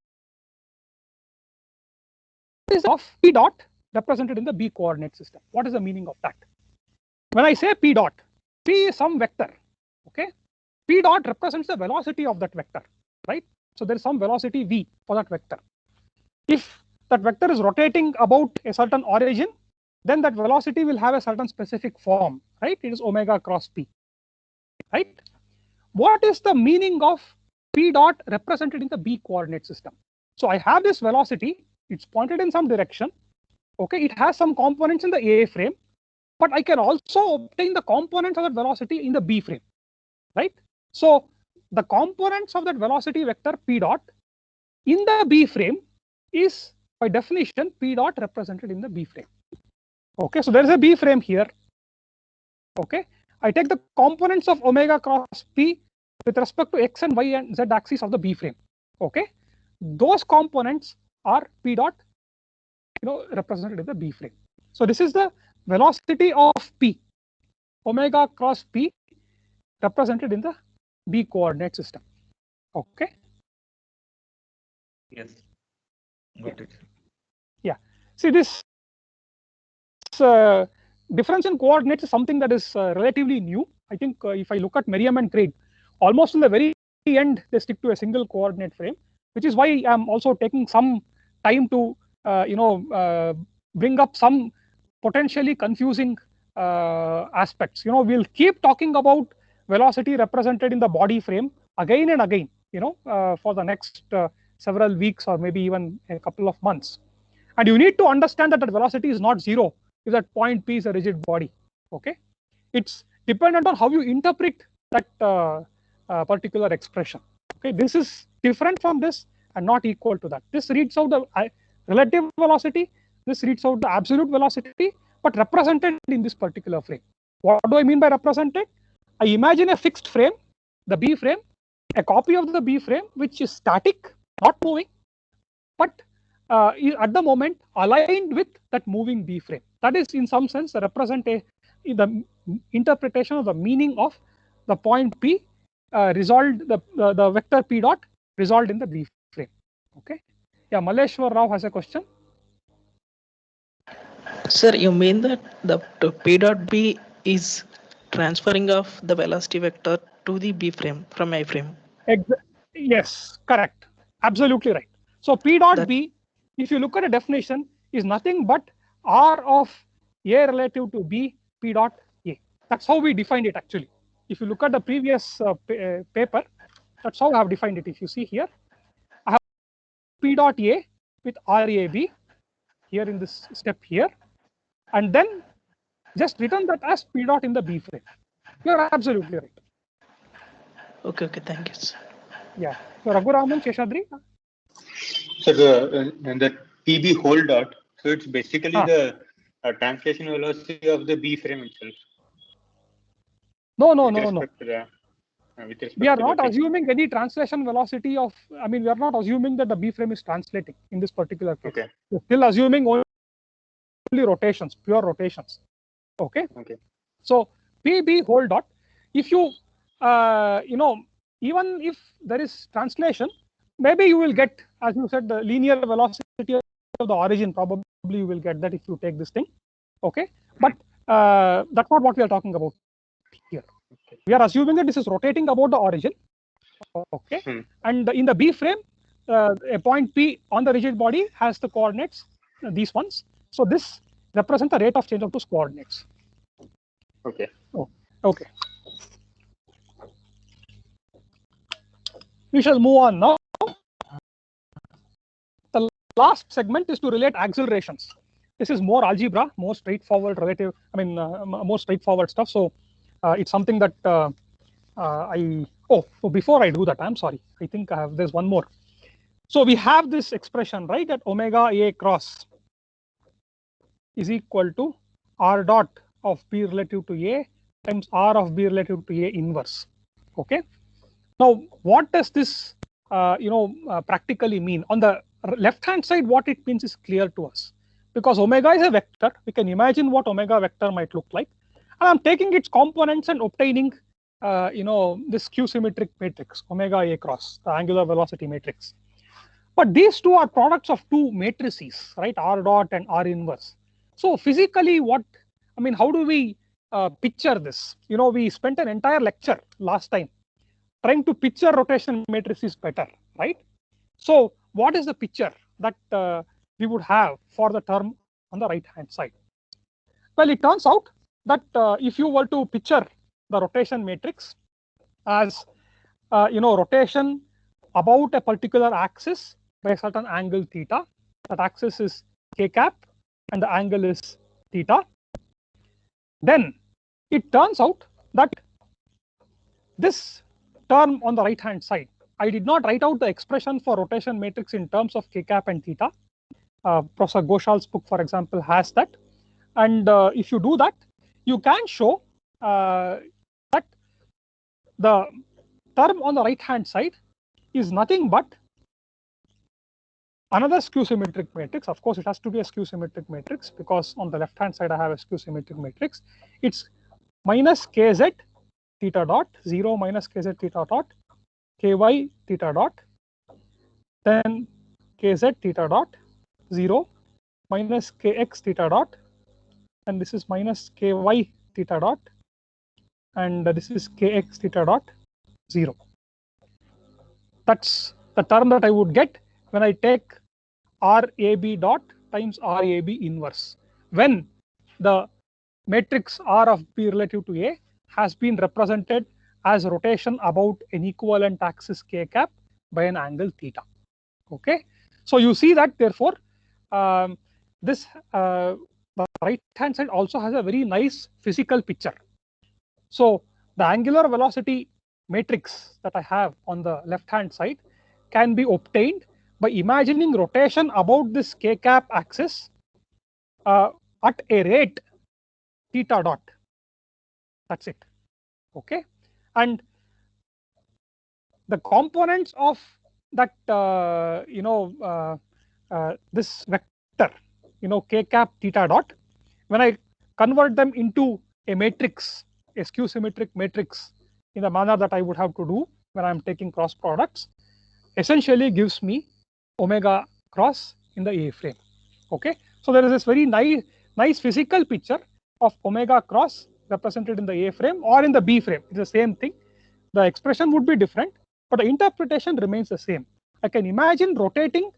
is of P dot represented in the B coordinate system? What is the meaning of that? When I say P dot, P is some vector. Okay. P dot represents the velocity of that vector, right? So there is some velocity V for that vector. If that vector is rotating about a certain origin, then that velocity will have a certain specific form, right? It is omega cross P, right? What is the meaning of P dot represented in the B coordinate system? So I have this velocity, it's pointed in some direction. Okay, it has some components in the A frame, but I can also obtain the components of that velocity in the B frame, right? So the components of that velocity vector P dot in the B frame is by definition P dot represented in the B frame. Okay, so there is a B frame here. Okay, I take the components of omega cross P with respect to X and Y and Z axis of the B frame. Okay, those components are P dot, represented in the B frame. So this is the velocity of P, omega cross P, represented in the B coordinate system. Okay. Yes. Got it. Yeah. See, this difference in coordinates is something that is relatively new. I think if I look at Merriam and Craig, almost in the very end, they stick to a single coordinate frame, which is why I'm also taking some time to, bring up some potentially confusing aspects. We'll keep talking about velocity represented in the body frame again and again, for the next several weeks or maybe even a couple of months. And you need to understand that velocity is not 0 if that point P is a rigid body. Okay, it's dependent on how you interpret that particular expression. Okay, this is different from this and not equal to that. This reads out the relative velocity. This reads out the absolute velocity, but represented in this particular frame. What do I mean by represented? I imagine a fixed frame, the B frame, a copy of the B frame which is static, not moving, but at the moment aligned with that moving B frame. That is in some sense the the interpretation of the meaning of the point P resolved, the vector P dot resolved in the B frame. Okay. Yeah, Maleshwar Rao has a question. Sir, you mean that the P dot B is transferring of the velocity vector to the B frame from I frame? Yes, correct. Absolutely right. So P dot That- B, if you look at a definition, is nothing but R of A relative to B, P dot A. That's how we defined it actually. If you look at the previous paper, that's how I have defined it. If you see here, I have P dot A with RAB here in this step here, and then just written that as P dot in the B frame. You're absolutely right. Okay, thank you, sir. Yeah. So Raghuraman, Sheshadri? So the PB whole dot, so it's basically the translation velocity of the B frame itself. No. We are not assuming any translation velocity of, we are not assuming that the B frame is translating in this particular case. Okay. We're still assuming only rotations, pure rotations. Okay. So PB whole dot, if you, even if there is translation, maybe you will get, as you said, the linear velocity of the origin, probably you will get that if you take this thing. Okay. But that's not what we are talking about here. We are assuming that this is rotating about the origin. Okay. And in the B frame, a point P on the rigid body has the coordinates, these ones. So this represents the rate of change of those coordinates. Okay. Okay. We shall move on now. The last segment is to relate accelerations. This is more algebra, more straightforward relative, more straightforward stuff. So it's something that so before I do that, I'm sorry. I think there's one more. So we have this expression, right, that omega A cross is equal to R dot of B relative to A times R of B relative to A inverse. Okay. Now, what does this, practically mean? On the left-hand side, what it means is clear to us. Because omega is a vector, we can imagine what omega vector might look like. And I'm taking its components and obtaining, this Q-symmetric matrix, omega A cross, the angular velocity matrix. But these two are products of two matrices, right? R dot and R inverse. So physically, how do we picture this? We spent an entire lecture last time trying to picture rotation matrices better, right? So what is the picture that we would have for the term on the right-hand side? Well, it turns out that if you were to picture the rotation matrix as, rotation about a particular axis by a certain angle theta, that axis is k cap and the angle is theta, then it turns out that this term on the right-hand side, I did not write out the expression for rotation matrix in terms of k cap and theta. Professor Goshal's book, for example, has that. And if you do that, you can show that the term on the right-hand side is nothing but another skew-symmetric matrix. Of course, it has to be a skew-symmetric matrix because on the left-hand side, I have a skew-symmetric matrix. It's minus kz theta dot, 0 minus kz theta dot, ky theta dot, then kz theta dot, 0 minus kx theta dot, and this is minus ky theta dot, and this is kx theta dot, 0. That's the term that I would get when I take RAB dot times RAB inverse, when the matrix R of B relative to A has been represented as rotation about an equivalent axis k cap by an angle theta. Okay, so you see that therefore this the right hand side also has a very nice physical picture. So the angular velocity matrix that I have on the left hand side can be obtained by imagining rotation about this k cap axis at a rate theta dot. That's it. Okay, and the components of that this vector, k cap theta dot, when I convert them into a matrix, a skew symmetric matrix, in the manner that I would have to do when I'm taking cross products, essentially gives me omega cross in the A frame. Okay, so there is this very nice nice physical picture of omega cross represented in the A frame or in the B frame. It's the same thing. The expression would be different, but the interpretation remains the same. I can imagine rotating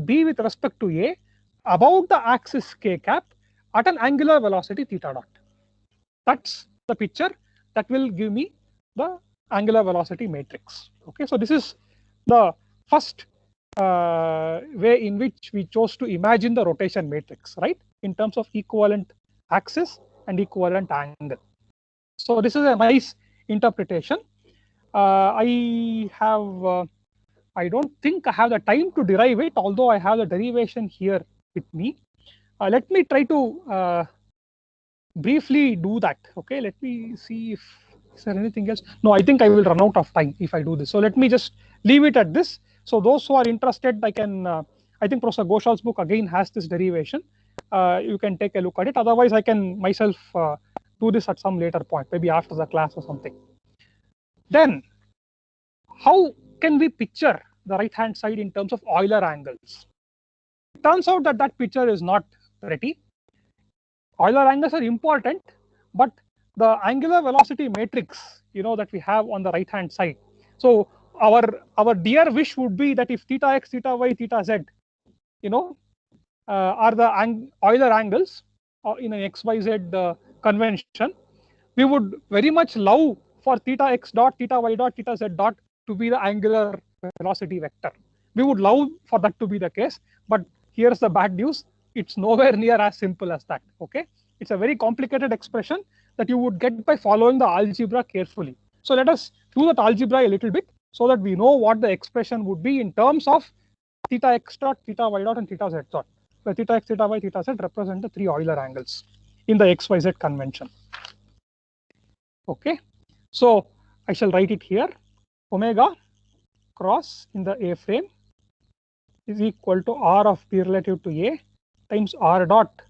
B with respect to A about the axis k cap at an angular velocity theta dot. That's the picture that will give me the angular velocity matrix. Okay, so this is the first way in which we chose to imagine the rotation matrix, right? In terms of equivalent axis and equivalent angle. So this is a nice interpretation. I don't think I have the time to derive it, although I have the derivation here with me. Let me try to briefly do that. Okay, let me see if is there anything else. No, I think I will run out of time if I do this. So let me just leave it at this. So those who are interested, I can. I think Professor Goshal's book again has this derivation. You can take a look at it. Otherwise, I can myself do this at some later point, maybe after the class or something. Then, how can we picture the right-hand side in terms of Euler angles? It turns out that that picture is not pretty. Euler angles are important, but the angular velocity matrix, that we have on the right-hand side. So our dear wish would be that if theta x, theta y, theta z, are the Euler angles in an XYZ convention, we would very much love for theta x dot, theta y dot, theta z dot to be the angular velocity vector. We would love for that to be the case, but here's the bad news. It's nowhere near as simple as that. Okay, it's a very complicated expression that you would get by following the algebra carefully. So let us do that algebra a little bit so that we know what the expression would be in terms of theta x dot, theta y dot, and theta z dot, where theta x, theta y, theta z represent the three Euler angles in the XYZ convention. Okay, so I shall write it here. Omega cross in the A frame is equal to R of B relative to A times R dot,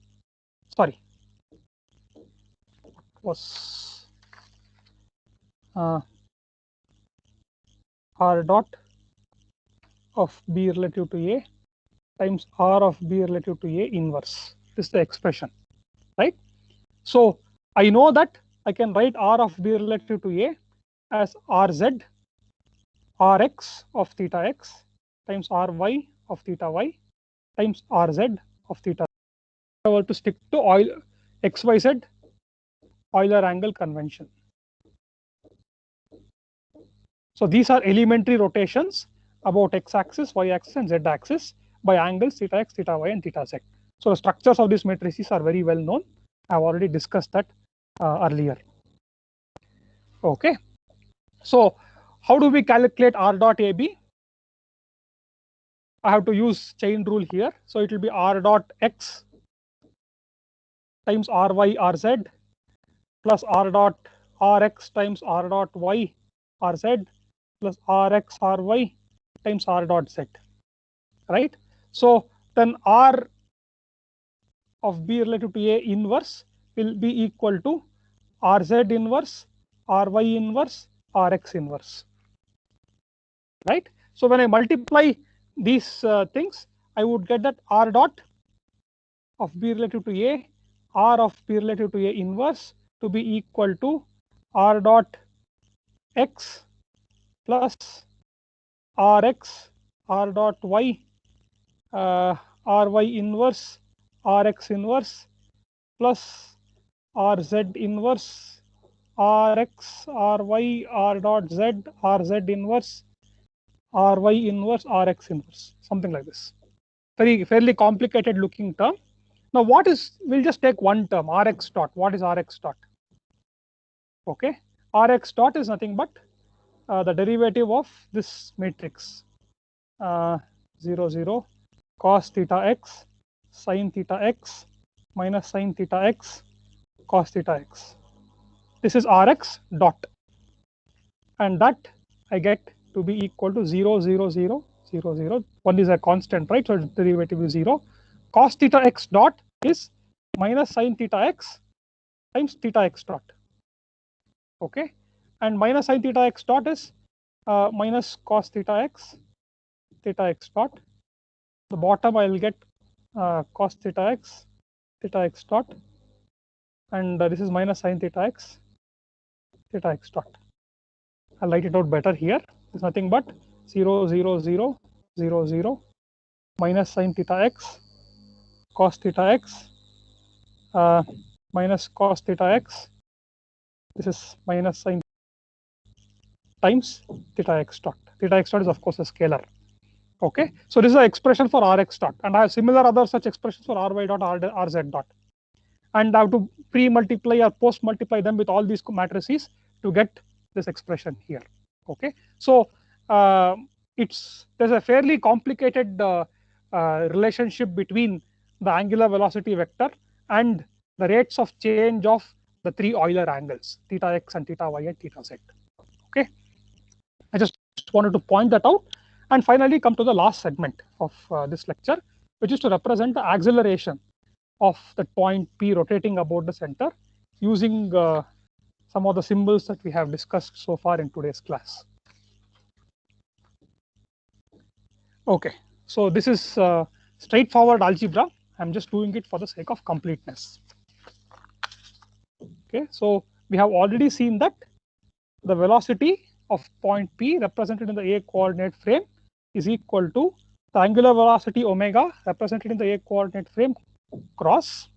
sorry, was R dot of B relative to A times R of B relative to A inverse. This is the expression, right? So I know that I can write R of B relative to A as RZ Rx of theta x times Ry of theta y times Rz of theta. I want to stick to XYZ Euler angle convention. So these are elementary rotations about x-axis, y-axis, and z-axis by angles theta x, theta y, and theta z. So the structures of these matrices are very well known. I've already discussed that earlier. Okay. So how do we calculate R dot AB? I have to use chain rule here. So it will be R dot x times Ry Rz plus R dot Rx times R dot y Rz plus Rx Ry times R dot z, right? So then R of B relative to A inverse will be equal to Rz inverse, Ry inverse, Rx inverse, right? So when I multiply these things, I would get that R dot of B relative to A, R of B relative to A inverse to be equal to R dot x plus Rx, R dot y, Ry inverse, Rx inverse plus Rz inverse, Rx, Ry, R dot z, Rz inverse, Ry inverse, Rx inverse, something like this. Fairly complicated looking term. Now we'll just take one term, Rx dot. What is Rx dot? Okay, Rx dot is nothing but the derivative of this matrix 0, 0, cos theta x, sin theta x, minus sin theta x, cos theta x. This is Rx dot, and that I get to be equal to 0, 0, 0, 0, 0. One is a constant, right? So its derivative is 0. Cos theta x dot is minus sin theta x times theta x dot. Okay, and minus sin theta x dot is minus cos theta x dot. The bottom I will get cos theta x theta x dot, and this is minus sine theta x dot. I'll write it out better here. It's nothing but 0, 0, 0, 0, 0 minus sine theta x cos theta x minus cos theta x. This is minus sine times theta x dot. Theta x dot is of course a scalar. Okay, so this is the expression for Rx dot, and I have similar other such expressions for Ry dot, Rz dot, and I have to pre-multiply or post-multiply them with all these matrices to get this expression here. Okay, so there's a fairly complicated relationship between the angular velocity vector and the rates of change of the three Euler angles, theta x and theta y and theta z. Okay, I just wanted to point that out. And finally, come to the last segment of this lecture, which is to represent the acceleration of that point P rotating about the center using some of the symbols that we have discussed so far in today's class. Okay, so this is straightforward algebra. I'm just doing it for the sake of completeness. Okay, so we have already seen that the velocity of point P represented in the A coordinate frame is equal to the angular velocity omega represented in the A coordinate frame cross,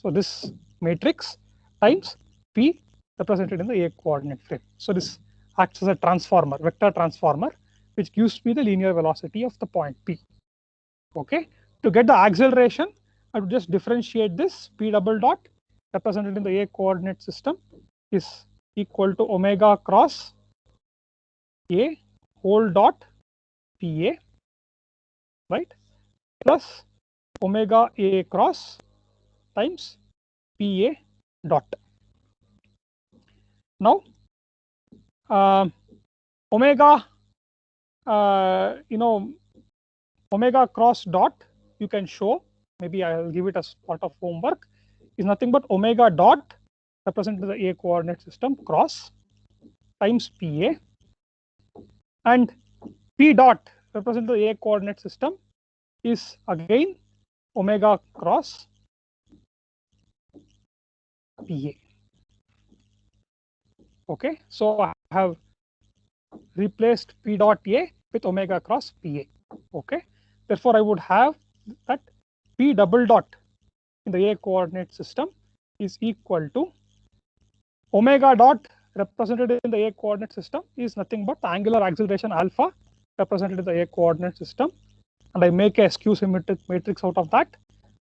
so this matrix, times P represented in the A coordinate frame. So this acts as a transformer, vector transformer, which gives me the linear velocity of the point P. Okay, to get the acceleration, I would just differentiate this. P double dot represented in the A coordinate system is equal to omega cross A whole dot PA, right, plus omega A cross times PA dot. Now, omega, omega cross dot, you can show, maybe I'll give it as part of homework, is nothing but omega dot represented in the A coordinate system cross times PA, and P dot represented in the A coordinate system is again omega cross PA. Okay, so I have replaced P dot A with omega cross PA. Okay, therefore I would have that P double dot in the A coordinate system is equal to omega dot represented in the A coordinate system is nothing but the angular acceleration alpha represented in the A coordinate system, and I make a skew symmetric matrix out of that.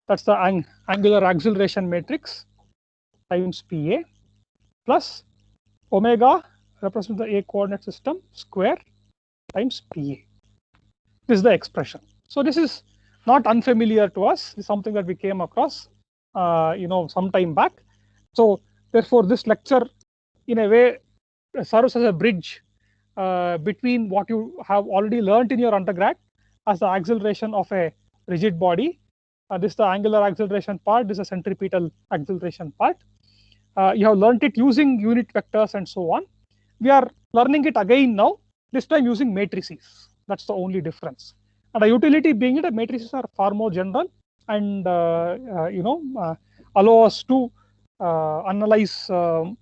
That's the angular acceleration matrix times PA plus omega represents the A coordinate system square times PA. This is the expression. So this is not unfamiliar to us. It's something that we came across some time back. So therefore this lecture in a way serves as a bridge between what you have already learned in your undergrad as the acceleration of a rigid body. This is the angular acceleration part, this is a centripetal acceleration part. You have learned it using unit vectors and so on. We are learning it again now, this time using matrices. That's the only difference. And the utility being that matrices are far more general and allow us to analyze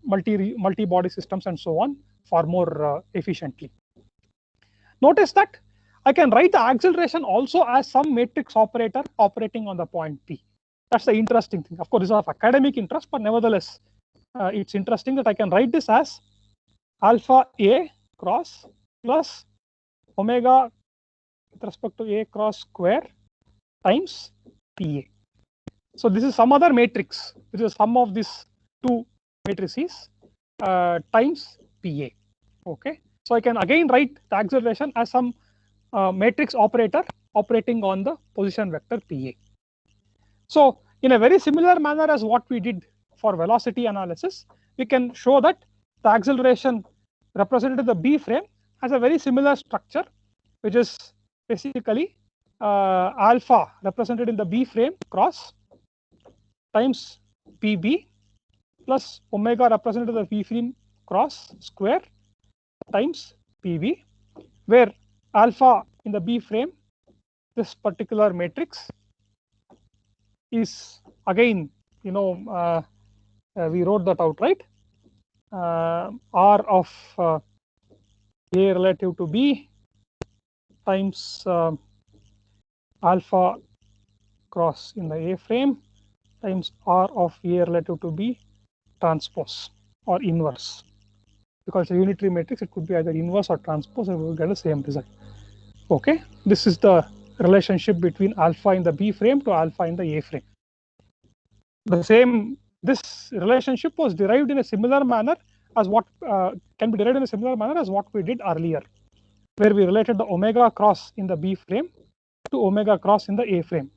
multi-body systems and so on far more efficiently. Notice that I can write the acceleration also as some matrix operator operating on the point P. That's the interesting thing. Of course, this is of academic interest, but nevertheless, it's interesting that I can write this as alpha A cross plus omega with respect to A cross square times PA. So this is some other matrix. This is sum of these two matrices times PA. Okay. So I can again write the acceleration as some matrix operator operating on the position vector PA. So in a very similar manner as what we did for velocity analysis, we can show that the acceleration represented in the B frame has a very similar structure, which is basically alpha represented in the B frame cross times PB plus omega represented in the B frame cross square times PB, where alpha in the B frame, this particular matrix, is again, you know, we wrote that out, right? R of A relative to B times alpha cross in the A frame times R of A relative to B transpose or inverse. Because it's a unitary matrix, it could be either inverse or transpose, and we will get the same result. Okay, this is the relationship between alpha in the B frame to alpha in the A frame. This relationship was derived in a similar manner as what can be derived in a similar manner as what we did earlier, where we related the omega cross in the B frame to omega cross in the A frame.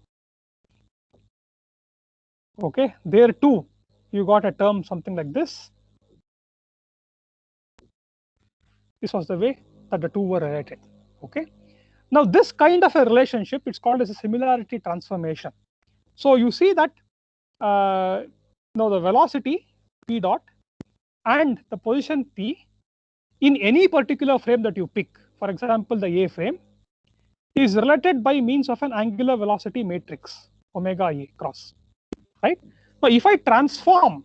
Okay, there too you got a term something like this. This was the way that the two were related. Okay, now this kind of a relationship, it's called as a similarity transformation. So you see that now the velocity p dot and the position p in any particular frame that you pick, for example the A frame, is related by means of an angular velocity matrix omega A cross, right? Now if I transform,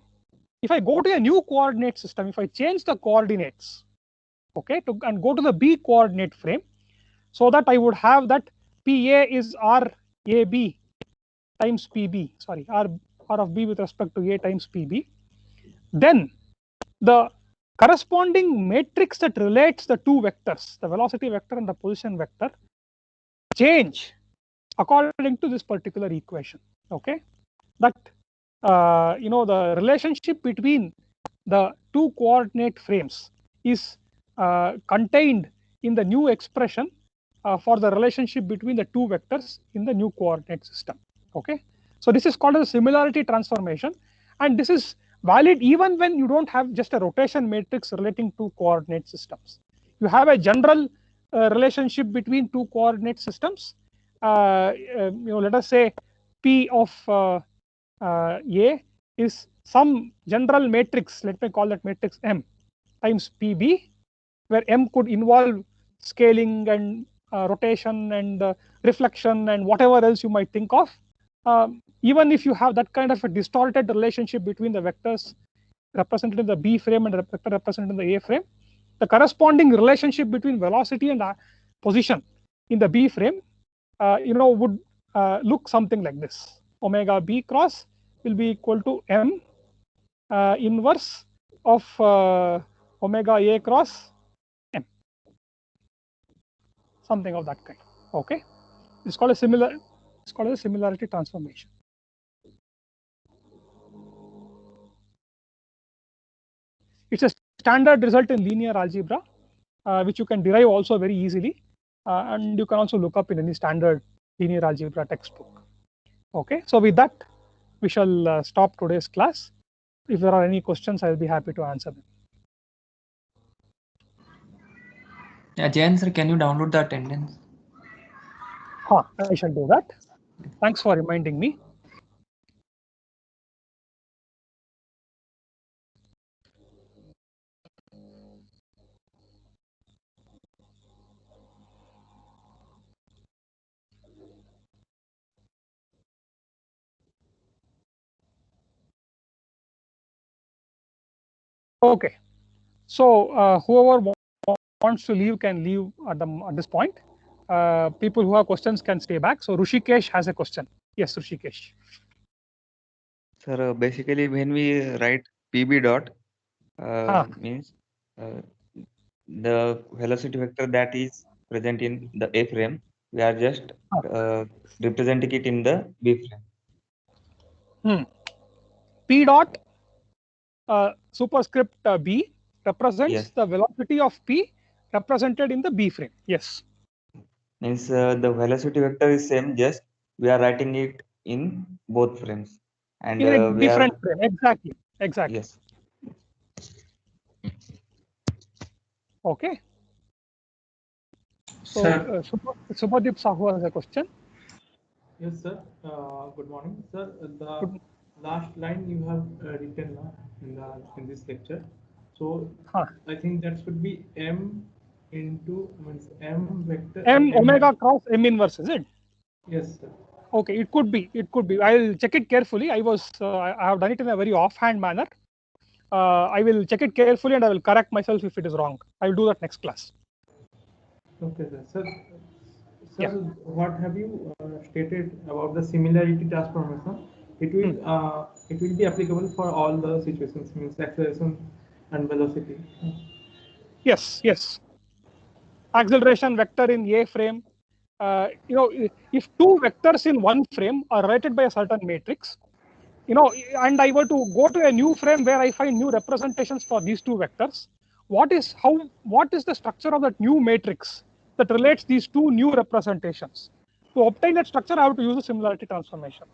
if I go to a new coordinate system, if I change the coordinates, okay, and go to the B coordinate frame, so that I would have that PA is RAB times PB, sorry, R of B with respect to A times PB, then the corresponding matrix that relates the two vectors, the velocity vector and the position vector, change according to this particular equation. Okay, that you know, the relationship between the two coordinate frames is contained in the new expression for the relationship between the two vectors in the new coordinate system. Okay, so this is called a similarity transformation, and this is valid even when you don't have just a rotation matrix relating to coordinate systems. You have a general relationship between two coordinate systems. You know, let us say P of A is some general matrix, let me call that matrix M times PB, where M could involve scaling and rotation and reflection and whatever else you might think of. Even if you have that kind of a distorted relationship between the vectors represented in the B frame and the vector represented in the A frame, the corresponding relationship between velocity and position in the B frame, you know, would look something like this. Omega B cross will be equal to M inverse of omega A cross M, something of that kind. Okay, it's called a similarity transformation. It's a standard result in linear algebra, which you can derive also very easily, and you can also look up in any standard linear algebra textbook. Okay, so with that, we shall stop today's class. If there are any questions, I will be happy to answer them. Yeah, Jayan sir, can you download the attendance? I shall do that. Thanks for reminding me. Okay, so whoever wants to leave can leave at this point. People who have questions can stay back. So Rushikesh has a question. Yes, Rushikesh. Sir, basically when we write PB dot means the velocity vector that is present in the A frame, we are just representing it in the B frame. P dot superscript B represents the velocity of P represented in the B frame. Yes. Means the velocity vector is same, just we are writing it in both frames. And in a different frame. Exactly. Exactly. Yes. Okay. So Subhadeep Sahu has a question. Yes, sir. Good morning, sir. The last line you have written in this lecture. So I think that should be M into M vector. M omega cross M inverse, is it? Yes, sir. Okay, it could be. It could be. I'll check it carefully. I have done it in a very offhand manner. I will check it carefully and I will correct myself if it is wrong. I will do that next class. Okay, sir. Sir, what have you stated about the similarity transformation? It will be applicable for all the situations, means acceleration and velocity. Yes. Acceleration vector in A frame. If two vectors in one frame are related by a certain matrix, and I were to go to a new frame where I find new representations for these two vectors, what is the structure of that new matrix that relates these two new representations? To obtain that structure, I have to use a similarity transformation.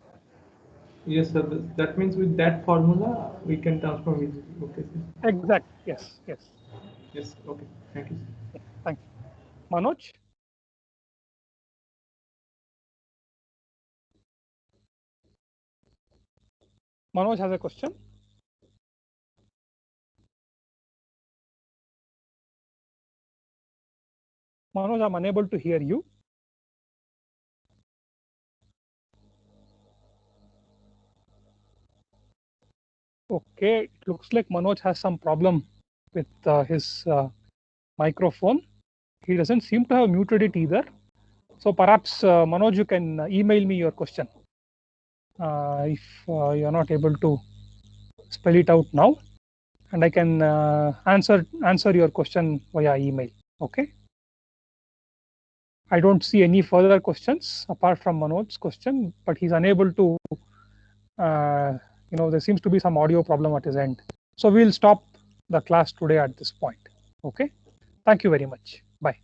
Yes, sir. That means with that formula, we can transform it. Okay, sir. Exact. Yes. Yes. Okay. Thank you, sir. Thank you. Manoj? Manoj has a question. Manoj, I'm unable to hear you. Okay, it looks like Manoj has some problem with his microphone. He doesn't seem to have muted it either. So perhaps, Manoj, you can email me your question if you're not able to spell it out now, and I can answer your question via email. Okay. I don't see any further questions apart from Manoj's question, but he's unable to. There seems to be some audio problem at his end. So we'll stop the class today at this point. Okay. Thank you very much. Bye.